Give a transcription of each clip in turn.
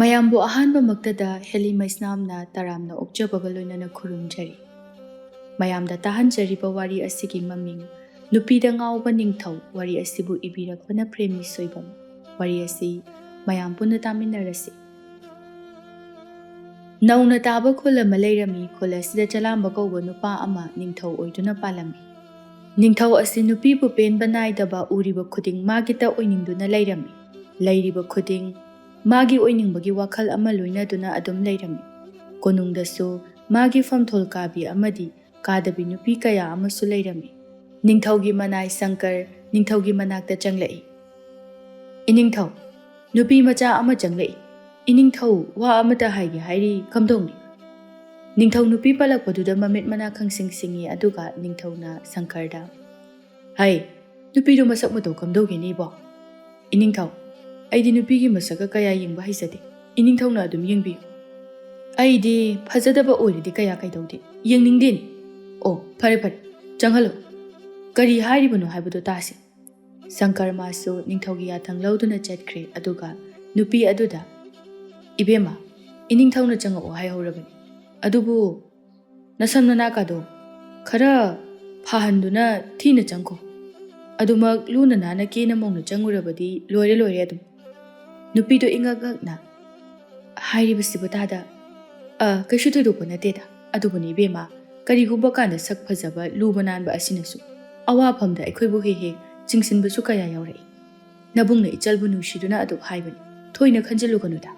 ꯃꯌꯥꯝꯕꯨ ꯑꯍꯥꯟꯕ ꯃꯛꯇꯗ ꯍꯦꯂꯤ ꯃꯩꯁꯅꯥꯝꯅ ꯇꯔꯥꯝꯅ ꯑꯣꯛꯆꯕꯒ ꯂꯣꯏꯅꯅ ꯈꯨꯔꯨꯝꯖꯔꯤ꯫ ꯃꯌꯥꯝꯗ ꯇꯥꯍꯟꯖꯔꯤꯕ ꯋꯥꯔꯤ ꯑꯁꯤꯒꯤ ꯃꯃꯤꯡ ꯅꯨꯄꯤꯗ ꯉꯥꯎꯕ ꯅꯤꯡꯊꯧ ꯋꯥꯔꯤ ꯑꯁꯤꯕꯨ ꯏꯕꯤꯔꯛꯄꯅ ꯄ꯭ꯔꯦꯃꯤ ꯁꯣꯏꯕꯝ꯫ ꯋꯥꯔꯤ ꯑꯁꯤ ꯃꯌꯥꯝ ꯄꯨꯟꯅ ꯇꯥꯃꯤꯟꯅꯔꯁꯤ꯫ ꯅꯧꯅ ꯇꯥꯕ ꯈꯨꯜ ꯑꯃ ꯂꯩꯔꯝꯃꯤ꯫ ꯈꯨꯜ ꯑꯁꯤꯗ ꯆꯂꯥꯝꯕ ꯀꯧꯕ ꯅꯨꯄꯥ ꯑꯃ ꯅꯤꯡꯊꯧ ꯑꯣꯏꯗꯨꯅ ꯄꯥꯜꯂꯝꯃꯤ꯫ ꯅꯤꯡꯊꯧ ꯑꯁꯤ ꯅꯨꯄꯤꯕꯨ ꯄꯦꯟꯕ ꯅꯥꯏꯗꯕ ꯎꯔꯤꯕ ꯈꯨꯗꯤꯡ ꯃꯥꯒꯤꯇ ꯑꯣꯏꯅꯤꯡꯗꯨꯅ ꯂꯩꯔꯝꯃꯤ꯫ ꯂꯩꯔꯤꯕ ꯈꯨꯗꯤꯡ ꯃꯥꯒꯤ ꯑꯣꯏꯅꯤꯡꯕꯒꯤ ꯋꯥꯈꯜ ꯑꯃ ꯂꯣꯏꯅꯗꯨꯅ ꯑꯗꯨꯝ ꯂꯩꯔꯝꯃꯤ꯫ ꯀꯣꯅꯨꯡꯗꯁꯨ ꯃꯥꯒꯤ ꯐꯝꯊꯣꯜ ꯀꯥꯕꯤ ꯑꯃꯗꯤ ꯀꯥꯗꯕꯤ ꯅꯨꯄꯤ ꯀꯌꯥ ꯑꯃꯁꯨ ꯂꯩꯔꯝꯃꯤ꯫ ꯅꯤꯡꯊꯧꯒꯤ ꯃꯅꯥꯏ ꯁꯪꯀꯔ ꯅꯤꯡꯊꯧꯒꯤ ꯃꯅꯥꯛꯇ ꯆꯪꯂꯛꯏ꯫ "ꯏꯅꯤꯡꯊꯧ, ꯅꯨꯄꯤ ꯃꯆꯥ ꯑꯃ ꯆꯪꯂꯛꯏ꯫ ꯏꯅꯤꯡꯊꯧ ꯋꯥ ꯑꯃꯇ ꯍꯥꯏꯒꯦ ꯍꯥꯏꯔꯤ ꯀꯝꯗꯧꯅꯤ?" ꯅꯤꯡꯊꯧ ꯅꯨꯄꯤ ꯄꯜꯂꯛꯄꯗꯨꯗ ꯃꯃꯤꯠ ꯃꯅꯥ ꯈꯪꯁꯤꯡ ꯁꯤꯡꯉꯤ꯫ ꯑꯗꯨꯒ ꯅꯤꯡꯊꯧꯅ ꯁꯪꯀꯔꯗ "ꯍꯩ, ꯅꯨꯄꯤꯗꯣ ꯃꯁꯛ ꯃꯇꯧ ꯀꯝꯗꯧꯒꯦꯅꯦ ꯏꯕꯣ?" "ꯏꯅꯤꯡꯊꯧ, ꯑꯩꯗꯤ ꯅꯨꯄꯤꯒꯤ ꯃꯁꯛꯀ ꯀꯌꯥ ꯌꯦꯡꯕ ꯍꯩꯖꯗꯦ꯫ ꯏꯅꯤꯡꯊꯧꯅ ꯑꯗꯨꯝ ꯌꯦꯡꯕꯤꯌꯨ." "ꯑꯩꯗꯤ ꯐꯖꯗꯕ ꯑꯣꯏꯔꯗꯤ ꯀꯌꯥ ꯀꯩꯗꯧꯗꯦ, ꯌꯦꯡꯅꯤꯡꯗꯦꯅꯤ." "ꯑꯣ, ꯐꯔꯦ ꯐꯔꯦ, ꯆꯪꯍꯜꯂꯣ꯫ ꯀꯔꯤ ꯍꯥꯏꯔꯤꯕꯅꯣ ꯍꯥꯏꯕꯗꯣ ꯇꯥꯁꯤ." ꯁꯪꯀꯔ ꯃꯥꯁꯨ ꯅꯤꯡꯊꯧꯒꯤ ꯌꯥꯊꯪ ꯂꯧꯗꯨꯅ ꯆꯠꯈ꯭ꯔꯦ꯫ ꯑꯗꯨꯒ ꯅꯨꯄꯤ ꯑꯗꯨꯗ "ꯏꯕꯦꯝꯃ, ꯏꯅꯤꯡꯊꯧꯅ ꯆꯪꯉꯛꯑꯣ ꯍꯥꯏꯍꯧꯔꯕꯅꯤ꯫ ꯑꯗꯨꯕꯨ ꯅꯁꯝ ꯅꯅꯥꯀꯥꯗꯣ ꯈꯔ ꯐꯥꯍꯟꯗꯨꯅ ꯊꯤꯅ ꯆꯪꯈꯣ꯫ ꯑꯗꯨꯃꯛ ꯂꯨꯅ ꯅꯥꯟꯅ ꯀꯦꯅ ꯃꯧꯅ ꯆꯪꯉꯨꯔꯕꯗꯤ ꯂꯣꯏꯔꯦ ꯑꯗꯨꯝ." ꯅꯨꯄꯤꯗꯣ ꯏꯉꯛ ꯉꯛꯅ "ꯍꯥꯏꯔꯤꯕꯁꯤꯕꯨ ꯇꯥꯗ ꯀꯩꯁꯨ ꯊꯣꯏꯗꯣꯛꯄ ꯅꯠꯇꯦꯗ. ꯑꯗꯨꯕꯨꯅꯤ ꯏꯕꯦꯝꯃ, ꯀꯔꯤꯒꯨꯝꯕ ꯀꯥꯟꯗ ꯁꯛ ꯐꯖꯕ ꯂꯨꯕ ꯅꯥꯟꯕ ꯑꯁꯤꯅꯁꯨ ꯑꯋꯥꯐꯝꯗ ꯑꯩꯈꯣꯏꯕꯨ ꯍꯦꯛ ꯍꯦꯛ ꯆꯤꯡꯁꯤꯟꯕꯁꯨ ꯀꯌా ꯌꯥꯎꯔꯛꯏ꯫ ꯅꯕꯨꯡꯅ ꯏꯆꯜꯕꯨ ꯅꯨꯡꯁꯤꯗꯨꯅ ꯑꯗꯨꯛ ꯍꯥꯏꯕꯅꯤ, ꯊꯣꯏꯅ ꯈꯟꯖꯤꯜꯂꯨꯒꯅꯨꯗ."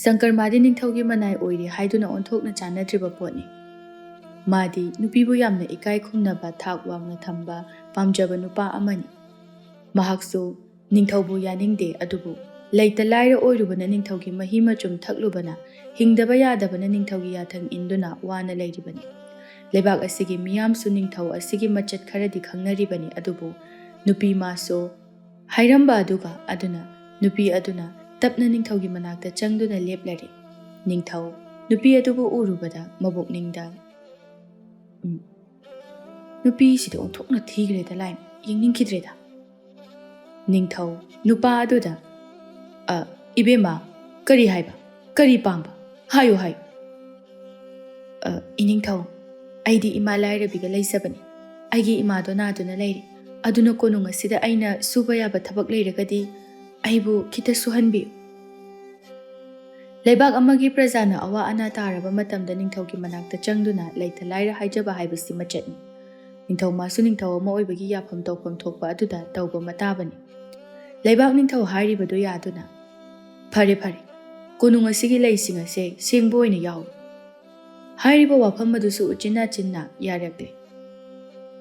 ꯁꯪꯀꯔ ꯃꯥꯗꯤ ꯅꯤꯡꯊꯧꯒꯤ ꯃꯅꯥꯏ ꯑꯣꯏꯔꯦ ꯍꯥꯏꯗꯨꯅ ꯑꯣꯟꯊꯣꯛꯅ ꯆꯥꯟꯅꯗ꯭ꯔꯤꯕ ꯄꯣꯠꯅꯤ꯫ ꯃꯥꯗꯤ ꯅꯨꯄꯤꯕꯨ ꯌꯥꯝꯅ ꯏꯀꯥꯏ ꯈꯨꯝꯅꯕ, ꯊꯥꯛ ꯋꯥꯡꯅ ꯊꯝꯕ ꯄꯥꯝꯖꯕ ꯅꯨꯄꯥ ꯑꯃꯅꯤ꯫ ꯃꯍꯥꯛꯁꯨ ꯅꯤꯡꯊꯧꯕꯨ ꯌꯥꯅꯤꯡꯗꯦ꯫ ꯑꯗꯨꯕꯨ ꯂꯩꯇ ꯂꯥꯏꯔ ꯑꯣꯏꯔꯨꯕꯅ, ꯅꯤꯡꯊꯧꯒꯤ ꯃꯍꯤ ꯃꯆꯨꯝ ꯊꯛꯂꯨꯕꯅ, ꯍꯤꯡꯗꯕ ꯌꯥꯗꯕꯅ ꯅꯤꯡꯊꯧꯒꯤ ꯌꯥꯊꯪ ꯏꯟꯗꯨꯅ ꯋꯥꯅ ꯂꯩꯔꯤꯕꯅꯤ꯫ ꯂꯩꯕꯥꯛ ꯑꯁꯤꯒꯤ ꯃꯤꯌꯥꯝꯁꯨ ꯅꯤꯡꯊꯧ ꯑꯁꯤꯒꯤ ꯃꯆꯠ ꯈꯔꯗꯤ ꯈꯪꯅꯔꯤꯕꯅꯤ꯫ ꯑꯗꯨꯕꯨ ꯅꯨꯄꯤ ꯃꯥꯁꯨ ꯍꯥꯏꯔꯝꯕ ꯑꯗꯨꯅ ꯅꯨꯄꯤ ꯑꯗꯨꯅ ꯇꯞꯅ ꯅꯤꯡꯊꯧꯒꯤ ꯃꯅꯥꯛꯇ ꯆꯪꯗꯨꯅ ꯂꯦꯞꯂꯔꯤ꯫ ꯅꯤꯡꯊꯧ ꯅꯨꯄꯤ ꯑꯗꯨꯕꯨ ꯎꯔꯨꯕꯗ ꯃꯕꯨꯛꯅꯤꯡꯗ "ꯅꯨꯄꯤꯁꯤꯗ ꯑꯣꯟꯊꯣꯛꯅ ꯊꯤꯈ꯭ꯔꯦꯗ ꯂꯥꯏ, ꯌꯦꯡꯅꯤꯡꯈꯤꯗ꯭ꯔꯦꯗ." ꯅꯤꯡꯊꯧ ꯅꯨꯄꯥ ꯑꯗꯨꯗ "ꯏꯕꯦꯝꯃ, ꯀꯔꯤ ꯍꯥꯏꯕ? ꯀꯔꯤ ꯄꯥꯝꯕ? ꯍꯥꯏꯌꯨ." "ꯏꯅꯤꯡꯊꯧ, ꯑꯩꯗꯤ ꯏꯃꯥ ꯂꯥꯏꯔꯕꯤꯒ ꯂꯩꯖꯕꯅꯤ꯫ ꯑꯩꯒꯤ ꯏꯃꯥꯗꯣ ꯅꯥꯗꯨꯅ ꯂꯩꯔꯤ꯫ ꯑꯗꯨꯅ ꯀꯣꯅꯨꯡ ꯑꯁꯤꯗ ꯑꯩꯅ ꯁꯨꯕ ꯌꯥꯕ ꯊꯕꯛ ꯂꯩꯔꯒꯗꯤ ꯑꯩꯕꯨ ꯈꯤꯇ ꯁꯨꯍꯟꯕꯤꯌꯨ." ꯂꯩꯕꯥꯛ ꯑꯃꯒꯤ ꯄ꯭ꯔꯖꯥꯅ ꯑꯋꯥ ꯑꯅꯥ ꯇꯥꯔꯕ ꯃꯇꯝꯗ ꯅꯤꯡꯊꯧꯒꯤ ꯃꯅꯥꯛꯇ ꯆꯪꯗꯨꯅ ꯂꯩꯇ ꯂꯥꯏꯔ ꯍꯥꯏꯖꯕ ꯍꯥꯏꯕꯁꯤ ꯃꯆꯠꯅꯤ꯫ ꯅꯤꯡꯊꯧ ꯃꯥꯁꯨ ꯅꯤꯡꯊꯧ ꯑꯃ ꯑꯣꯏꯕꯒꯤ ꯌꯥꯐꯝ ꯇꯧꯐꯝ ꯊꯣꯛꯄ ꯑꯗꯨꯗ ꯇꯧꯕ ꯃꯇꯥꯕꯅꯤ꯫ ꯂꯩꯕꯥꯛ ꯅꯤꯡꯊꯧ ꯍꯥꯏꯔꯤꯕꯗꯨ ꯌꯥꯗꯨꯅ "ꯐꯔꯦ, ꯀꯣꯅꯨꯡ ꯑꯁꯤꯒꯤ ꯂꯩꯁꯤꯡ ꯑꯁꯦ ꯁꯦꯡꯕ ꯑꯣꯏꯅ ꯌꯥꯎꯏ." ꯍꯥꯏꯔꯤꯕ ꯋꯥꯐꯝ ꯑꯗꯨꯁꯨ ꯎꯆꯤꯟꯅꯥꯆꯤꯟꯅ ꯌꯥꯔꯛꯂꯦ꯫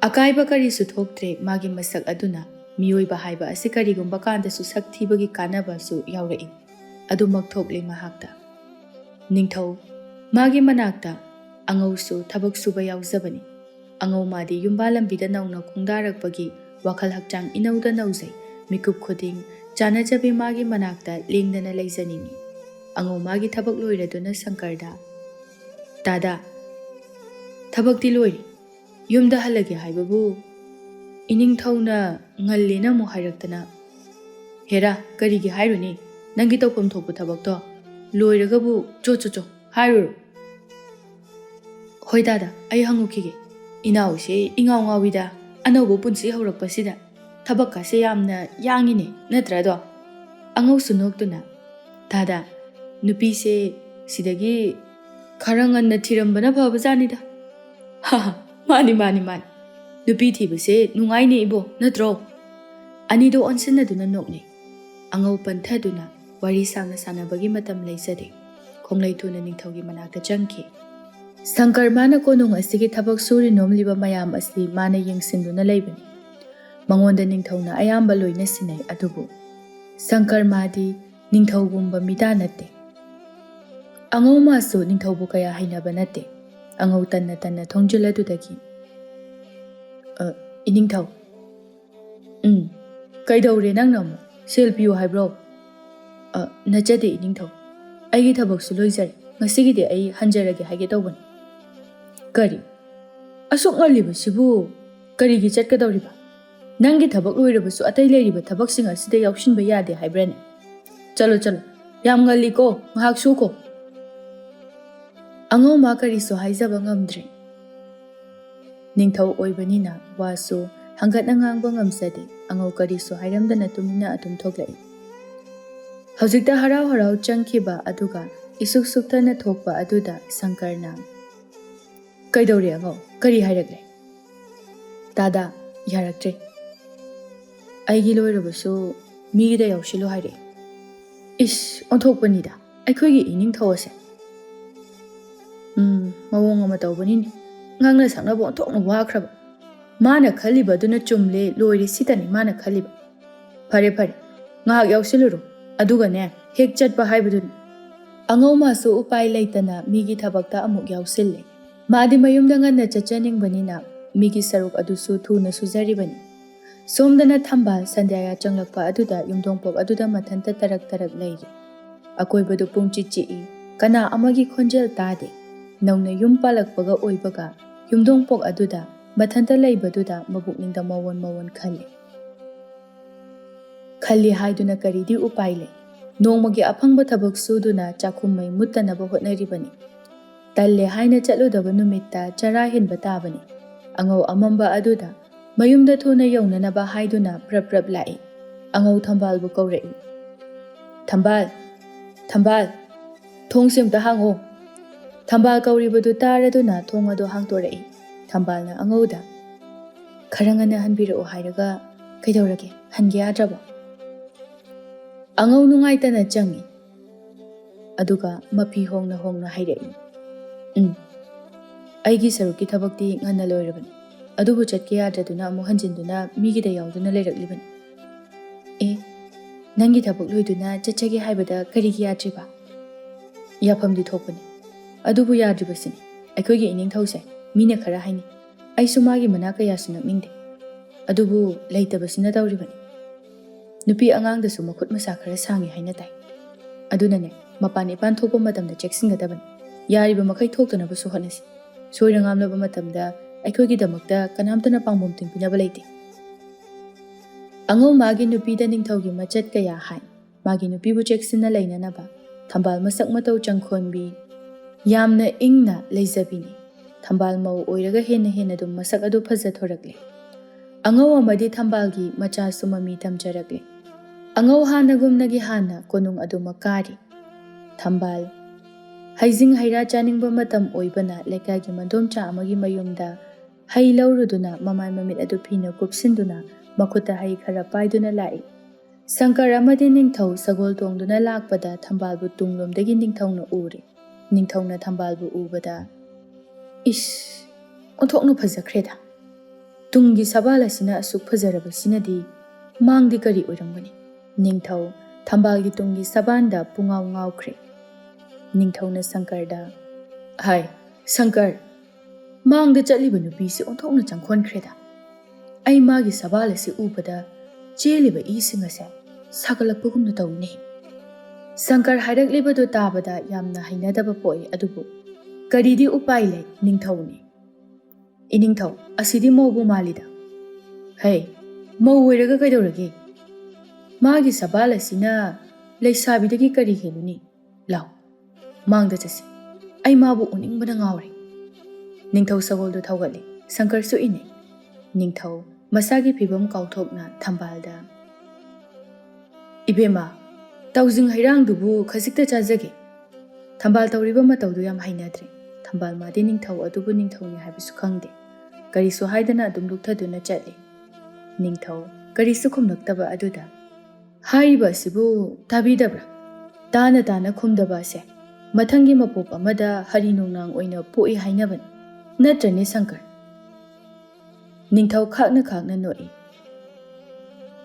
ꯑꯀꯥꯏꯕ ꯀꯔꯤꯁꯨ ꯊꯣꯛꯇ꯭ꯔꯦ꯫ ꯃꯥꯒꯤ ꯃꯁꯛ ꯑꯗꯨꯅ ꯃꯤꯑꯣꯏꯕ ꯍꯥꯏꯕ ꯑꯁꯤ ꯀꯔꯤꯒꯨꯝꯕ ꯀꯥꯟꯗꯁꯨ ꯁꯛ ꯊꯤꯕꯒꯤ ꯀꯥꯟꯅꯕꯁꯨ ꯌꯥꯎꯔꯛꯏ꯫ ꯑꯗꯨꯃꯛ ꯊꯣꯛꯂꯦ ꯃꯍꯥꯛꯇ꯫ ꯅꯤꯡꯊꯧ ꯃꯥꯒꯤ ꯃꯅꯥꯛꯇ ꯑꯉꯧꯁꯨ ꯊꯕꯛ ꯁꯨꯕ ꯌꯥꯎꯖꯕꯅꯤ꯫ ꯑꯉꯧ ꯃꯥꯗꯤ ꯌꯨꯝꯕꯥꯜ ꯂꯝꯕꯤꯗ ꯅꯧꯅ ꯈꯣꯡꯗꯥꯔꯛꯄꯒꯤ ꯋꯥꯈꯜ ꯍꯛꯆꯥꯡ ꯏꯅꯧꯗ ꯅꯧꯖꯩ꯫ ꯃꯤꯀꯨꯞ ꯈꯨꯗꯤꯡ ꯆꯥꯅꯖꯕꯤ ꯃꯥꯒꯤ ꯃꯅꯥꯛꯇ ꯂꯦꯡꯗꯅ ꯂꯩꯖꯅꯤꯡꯉꯤ꯫ ꯑꯉꯧ ꯃꯥꯒꯤ ꯊꯕꯛ ꯂꯣꯏꯔꯗꯨꯅ ꯁꯪꯀꯔꯗ "ꯗꯥꯗꯥ, ꯊꯕꯛꯇꯤ ꯂꯣꯏꯔꯤ. ꯌꯨꯝꯗ ꯍꯜꯂꯒꯦ ꯍꯥꯏꯕꯕꯨ ꯏꯅꯤꯡꯊꯧꯅ ꯉꯜꯂꯦꯅ ꯑꯃꯨꯛ ꯍꯥꯏꯔꯛꯇꯅ." "ꯍꯦꯔꯥ, ꯀꯔꯤꯒꯤ ꯍꯥꯏꯔꯨꯅꯤ? ꯅꯪꯒꯤ ꯇꯧꯐꯝ ꯊꯣꯛꯄ ꯊꯕꯛꯇꯣ ꯂꯣꯏꯔꯒꯕꯨ ꯆꯣ ꯍꯥꯏꯔꯨꯔꯣ." "ꯍꯣꯏ ꯗꯥꯗꯥ, ꯑꯩ ꯍꯪꯉꯨꯈꯤꯒꯦ. ꯏꯅꯥꯎꯁꯦ ꯏꯉꯥꯎ ꯉꯥꯎꯋꯤꯗ, ꯑꯅꯧꯕ ꯄꯨꯟꯁꯤ ꯍꯧꯔꯛꯄꯁꯤꯗ ꯊꯕꯛꯀꯁꯦ ꯌꯥꯝꯅ ꯌꯥꯡꯉꯤꯅꯦ, ꯅꯠꯇ꯭ꯔꯗꯣ?" ꯑꯉꯧꯁꯨ ꯅꯣꯛꯇꯨꯅ "ꯗꯥꯗꯥ, ꯅꯨꯄꯤꯁꯦ ꯁꯤꯗꯒꯤ ꯈꯔ ꯉꯟꯅ ꯊꯤꯔꯝꯕꯅ ꯐꯕꯖꯥꯠꯅꯤꯗ." "ꯃꯥꯅꯤ. ꯅꯨꯄꯤ ꯊꯤꯕꯁꯦ ꯅꯨꯡꯉꯥꯏꯅꯦ ꯏꯕꯣ, ꯅꯠꯇ꯭ꯔꯣ?" ꯑꯅꯤꯗꯣ ꯑꯣꯟꯁꯤꯟꯅꯗꯨꯅ ꯅꯣꯛꯅꯩ꯫ ꯑꯉꯧ ꯄꯟꯊꯗꯨꯅ ꯋꯥꯔꯤ ꯁꯥꯡꯅ ꯁꯥꯟꯅꯕꯒꯤ ꯃꯇꯝ ꯂꯩꯖꯗꯦ꯫ ꯈꯣꯡꯂꯩ ꯊꯨꯅ ꯅꯤꯡꯊꯧꯒꯤ ꯃꯅꯥꯛꯇ ꯆꯪꯈꯤ꯫ ꯁꯪꯀꯔ ꯃꯥꯅ ꯀꯣꯅꯨꯡ ꯑꯁꯤꯒꯤ ꯊꯕꯛ ꯁꯨꯔꯤ ꯅꯣꯝꯂꯤꯕ ꯃꯌꯥꯝ ꯑꯁꯤ ꯃꯥꯅ ꯌꯦꯡꯁꯤꯟꯗꯨꯅ ꯂꯩꯕꯅꯤ꯫ ꯃꯉꯣꯟꯗ ꯅꯤꯡꯊꯧꯅ ꯑꯌꯥꯝꯕ ꯂꯣꯏꯅ ꯁꯤꯟꯅꯩ꯫ ꯑꯗꯨꯕꯨ ꯁꯪꯀꯔ ꯃꯥꯗꯤ ꯅꯤꯡꯊꯧꯒꯨꯝꯕ ꯃꯤꯗꯥ ꯅꯠꯇꯦ꯫ ꯑꯉꯧ ꯃꯥꯁꯨ ꯅꯤꯡꯊꯧꯕꯨ ꯀꯌꯥ ꯍꯩꯅꯕ ꯅꯠꯇꯦ꯫ ꯑꯉꯧ ꯇꯟꯅ ꯊꯣꯡꯖꯤꯜ ꯑꯗꯨꯗꯒꯤ "ꯏꯅꯤꯡꯊꯧ, ꯀꯩꯗꯧꯔꯦ ꯅꯪꯅ ꯑꯃꯨꯛ? ꯁꯦꯜ ꯄꯤꯌꯨ ꯍꯥꯏꯕ꯭ꯔꯣ?" "ꯅꯠꯆꯗꯦ ꯏꯅꯤꯡꯊꯧ, ꯑꯩꯒꯤ ꯊꯕꯛꯁꯨ ꯂꯣꯏꯖꯔꯦ. ꯉꯁꯤꯒꯤꯗꯤ ꯑꯩ ꯍꯟꯖꯔꯒꯦ ꯍꯥꯏꯒꯦ ꯇꯧꯕꯅꯤ." "ꯀꯔꯤ? ꯑꯁꯨꯛ ꯉꯜꯂꯤꯕꯁꯤꯕꯨ ꯀꯔꯤꯒꯤ ꯆꯠꯀꯗꯧꯔꯤꯕ? ꯅꯪꯒꯤ ꯊꯕꯛ ꯂꯣꯏꯔꯕꯁꯨ ꯑꯇꯩ ꯂꯩꯔꯤꯕ ꯊꯕꯛꯁꯤꯡ ꯑꯁꯤꯗ ꯌꯥꯎꯁꯤꯟꯕ ꯌꯥꯗꯦ ꯍꯥꯏꯕ꯭ꯔꯅꯦ? ꯆꯠꯂꯣ, Yam ngalliko, ngahak suko. Angoma kariso haizaba ngamdre. Ningthau oibanina wasu hangat nangang ngamsade angau kariso hairamdana tumina atum thoklai. Haujikta harau harau changkiba aduga isuk suktana thokpa aduda Sankarna. Kaidori angau, kari hairakle. Dada, yaraktre. Aigi loirabasu migida yaushilo haire. Ish, onthokpanida. Aikhoigi ining thawase. Mawong ama tawbanini. Ngangna saknaba onthokna wakraba. Mana khaliba duna chumle loiri sitani mana khaliba. Phare phare. Ngahak yaushiluru. Aduga ne hek chatpa haibadun. Angau masu upai leitana migi thabakta amuk yausille. Maadi mayumda nganna chachaningbanina migi saruk adusu thuna suzaribani. Somdana thambal sandhyaya changlakpa aduda yumdongpok aduda mathanta tarak tarak leiri. Akoibadu pungchichi kana amagi khonjel tade. Nauna yum palakpaga oibaga yumdongpok aduda mathanta leibaduda mabukningda mawon khali. Khali haiduna karidi upai le. Nongmagi aphangba thabak suduna chakhumai muttanaba hotnaribani. Talle haina chaludaba numitta chara hinba tabani. Angau amamba aduda mayumda thuna yaunanaba haiduna prap lai. Angau thambalbu kaurai. Thambal, thong simta hango. Thambal kauribadu taraduna thong ado hangtorai. Thambalna angauda. Kharangana hanbirao hairaga kaidaurage hange adraba. Angau nungaitana changi. Aduga mapi hongna hairai. Aigi saruki thabakti nganna loirabani. Adubu chatke adraduna amu hanjinduna migida yauduna leiraklibani. Nangi thabak loiduna chachage haibada karigi yadriba. Yapamdi thokpani. Adubu yadribasini. Aikhoigi ining thause mina khara haini. Aisu magi manaka yasunakningde. Adubu leitabasina tawribani. Nupi angangdasu makhut masa khara sangi haina tai. Adunane mapan ipan thokpa matamda cheksingadabani. Yariba makai thoktanaba honasi. Soirangamlaba matamda aikhoigi damakta kanamtana pangmom tingpinaba leite. Angau magi Nupida Ngaoba machat kaya hai. Magi nupibu cheksina leinanaba. Thambal masak matau changkhonbi. Yamna ingna leizabini. Thambal mau oiraga hena dum masak adu phajathorakle. Angau amadi thambalgi macha sumami tamjarakle. Angau hana gumnagi hana konung adu makari. Thambal haijing haira chaningba matam oibana lekagi mandomcha amagi mayumda hai lauruduna mamai mamit adu phina kupsinduna makhuta hai khara paiduna lai. Sankar amadi Ningthau sagol tongduna lakpada thambalbu tunglomdagi Ningthauna uri. Ningthauna thambalbu ubada. Ish, onthoknu phajakreda. Tungi sabala sina asuk phajarabasinadi mangdi kari oirambani. Ningthau thambalgi tungi sabanda pungau ngaukre. Ningthauna Sankarda. Hai, Sankar. Mangda chatliba nupisi onthokna changkhonkreda. Ai magi sabala si ubada cheliba isingase sagalakpagumna tawine. Sankar hairakliba tabada yamna hainadaba poi adubu. Karidi upai le Ningthauni. Iningthau asidi maubu malida. Hey, mau oiraga kaidaurage. Magi sabala sina leisabidagi kari heluni. Lau. Mangda chasi. Ai mabu uningbana ngawre. Ningthau sagoldo thawgali. Sankar su ine. Ningthau masagi pibam kauthokna thambalda. Ibema, taujing hairang dubu khazikta chajage. Thambal tawriba matawdu yam hainadre. Thambal madi Ningthau adubu Ningthauni haibisu khangde. Karisu haidana adum lukthaduna chatli. Ningthau karisu khumnaktaba aduda. Haiba sibu tabidabra. Tana khumdaba ase. Mathangi mapop amada hari nongnang oina poi hainaban. Natrani Sankar. Ningthau khakna noi.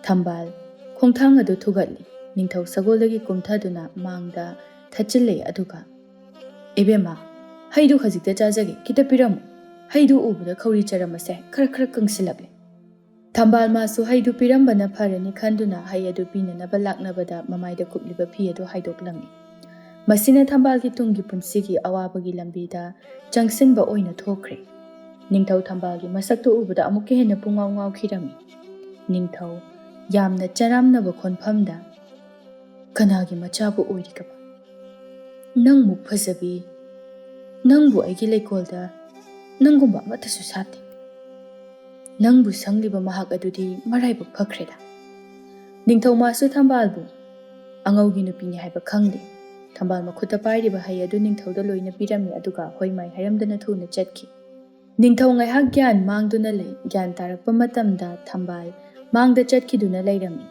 Thambal khongthang adu thugatli. Ningthau sagoldagi kumthaduna mangda thachille aduga. Ibema, haidu khazikta chajage kita piramu. Haidu ubada khauri charamase khara kangsilakle. Thambal masu haidu pirambana pharani khanduna hai adu pinanaba laknabada mamaida kupliba phi adu haidoklangi. Masina thambalgi tungi punsigi awabagi lambida changsinba oina thokre. Ningthau thambalgi masakto ubada amukke hena pungau khirami. Ningthau yamna charamnaba khonphamda ꯀꯅꯥꯒꯤ ꯃꯆꯥꯕꯨ ꯑꯣꯏꯔꯤꯒꯕ? ꯅꯪꯃꯨꯛ ꯐꯖꯕꯤ, ꯅꯪꯕꯨ ꯑꯩꯒꯤ ꯂꯩꯀꯣꯜꯗ ꯅꯪꯒꯨꯝꯕ ꯑꯃꯠꯇꯁꯨ ꯁꯥꯠꯇꯦ꯫ ꯅꯪꯕꯨ ꯁꯪꯂꯤꯕ ꯃꯍꯥꯛ ꯑꯗꯨꯗꯤ ꯃꯔꯥꯏꯕꯛ ꯐꯈ꯭ꯔꯦꯗ꯫ ꯅꯤꯡꯊꯧ ꯃꯥꯁꯨ ꯊꯝꯕꯥꯜꯕꯨ ꯑꯉꯧꯒꯤ ꯅꯨꯄꯤꯅꯤ ꯍꯥꯏꯕ ꯈꯪꯗꯦ꯫ ꯊꯝꯕꯥꯜ ꯃꯈꯨꯠꯇ ꯄꯥꯏꯔꯤꯕ ꯍꯩ ꯑꯗꯨ ꯅꯤꯡꯊꯧꯗ ꯂꯣꯏꯅ ꯄꯤꯔꯝꯃꯤ ꯑꯗꯨꯒ ꯍꯣꯏ ꯃꯥꯏ ꯍꯥꯏꯔꯝꯗꯅ ꯊꯨꯅ ꯆꯠꯈꯤ꯫ ꯅꯤꯡꯊꯧ ꯉꯥꯏꯍꯥꯛ ꯒ꯭ꯌꯥꯟ ꯃꯥꯡꯗꯨꯅ ꯂꯩ꯫ ꯒ꯭ꯌꯥꯟ ꯇꯥꯔꯛꯄ ꯃꯇꯝꯗ ꯊꯝꯕꯥꯜ ꯃꯥꯡꯗ ꯆꯠꯈꯤꯗꯨꯅ ꯂꯩꯔꯝꯃꯤ꯫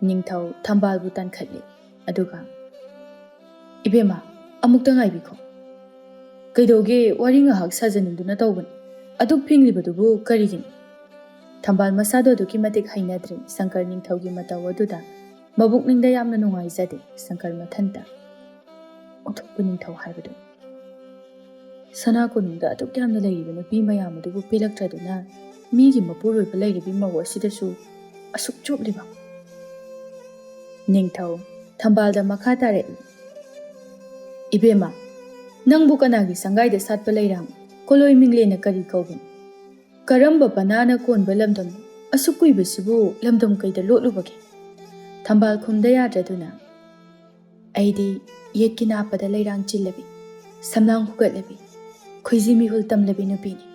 ꯅꯤꯡꯊꯧ ꯊꯝꯕꯥꯜꯕꯨ ꯇꯥꯟꯈꯠꯂꯤ ꯑꯗꯨꯒ "ꯏꯕꯦꯝꯃ, ꯑꯃꯨꯛꯇ ꯉꯥꯏꯕꯤꯈꯣ꯫ ꯀꯩꯗꯧꯒꯦ ꯋꯥꯔꯤ ꯉꯥꯏꯍꯥꯛ ꯁꯥꯖꯅꯤꯡꯗꯨꯅ ꯇꯧꯕꯅꯤ꯫ ꯑꯗꯨꯛ ꯐꯤꯡꯂꯤꯕꯗꯨꯕꯨ ꯀꯔꯤꯒꯤꯅꯤ?" ꯊꯝꯕꯥꯜ ꯃꯁꯥꯗꯣ ꯑꯗꯨꯛꯀꯤ ꯃꯇꯤꯛ ꯍꯩꯅꯗ꯭ꯔꯦ ꯁꯪꯀꯔ ꯅꯤꯡꯊꯧꯒꯤ ꯃꯇꯧ ꯑꯗꯨꯗ ꯃꯕꯨꯛꯅꯤꯡꯗ ꯌꯥꯝꯅ ꯅꯨꯡꯉꯥꯏꯖꯗꯦ꯫ ꯁꯪꯀꯔ ꯃꯊꯟꯇ "ꯑꯣꯟꯊꯣꯛꯄ ꯅꯤꯡꯊꯧ ꯍꯥꯏꯕꯗꯨ ꯁꯅꯥ ꯀꯣꯅꯨꯡꯗ ꯑꯗꯨꯛ ꯌꯥꯝꯅ ꯂꯩꯔꯤꯕ ꯅꯨꯄꯤ ꯃꯌꯥꯝ ꯑꯗꯨꯕꯨ ꯄꯤꯂꯛꯇ꯭ꯔꯗꯨꯅ ꯃꯤꯒꯤ ꯃꯄꯨꯔꯣꯏꯕ ꯂꯩꯔꯤꯕꯤ ꯃꯧ ꯑꯁꯤꯗꯁꯨ ꯑꯁꯨꯛ ꯆꯣꯞꯂꯤꯕ?" ꯅꯤꯡꯊꯧ ꯊꯝꯕꯥꯜꯗ ꯃꯈꯥ ꯇꯥꯔꯛꯏ, "ꯏꯕꯦꯝꯃ, ꯅꯪꯕꯨ ꯀꯅꯥꯒꯤ ꯁꯪꯒꯥꯏꯗ ꯁꯥꯠꯄ ꯂꯩꯔꯥꯡ ꯀꯣꯂꯣꯏ ꯃꯤꯡꯂꯦꯅ ꯀꯔꯤ ꯀꯧꯕꯅꯤ? ꯀꯔꯝꯕ ꯄꯅꯥꯅ ꯀꯣꯟꯕ ꯂꯝꯗꯝ ꯑꯁꯨꯛ ꯀꯨꯏꯕꯁꯤꯕꯨ ꯂꯝꯗꯝ ꯀꯩꯗ ꯂꯣꯠꯂꯨꯕꯒꯦ?" ꯊꯝꯕꯥꯜ ꯈꯨꯝꯗ ꯌꯥꯗ꯭ꯔꯗꯨꯅ "ꯑꯩꯗꯤ ꯌꯦꯠꯀꯤ ꯅꯥꯞꯄꯗ ꯂꯩꯔꯥꯡ ꯆꯤꯜꯂꯕꯤ, ꯁꯝꯂꯥꯡ ꯍꯨꯒꯠꯂꯕꯤ, ꯈꯣꯏꯖꯤ ꯃꯤꯍꯨꯜ ꯇꯝꯂꯕꯤ ꯅꯨꯄꯤꯅꯤ."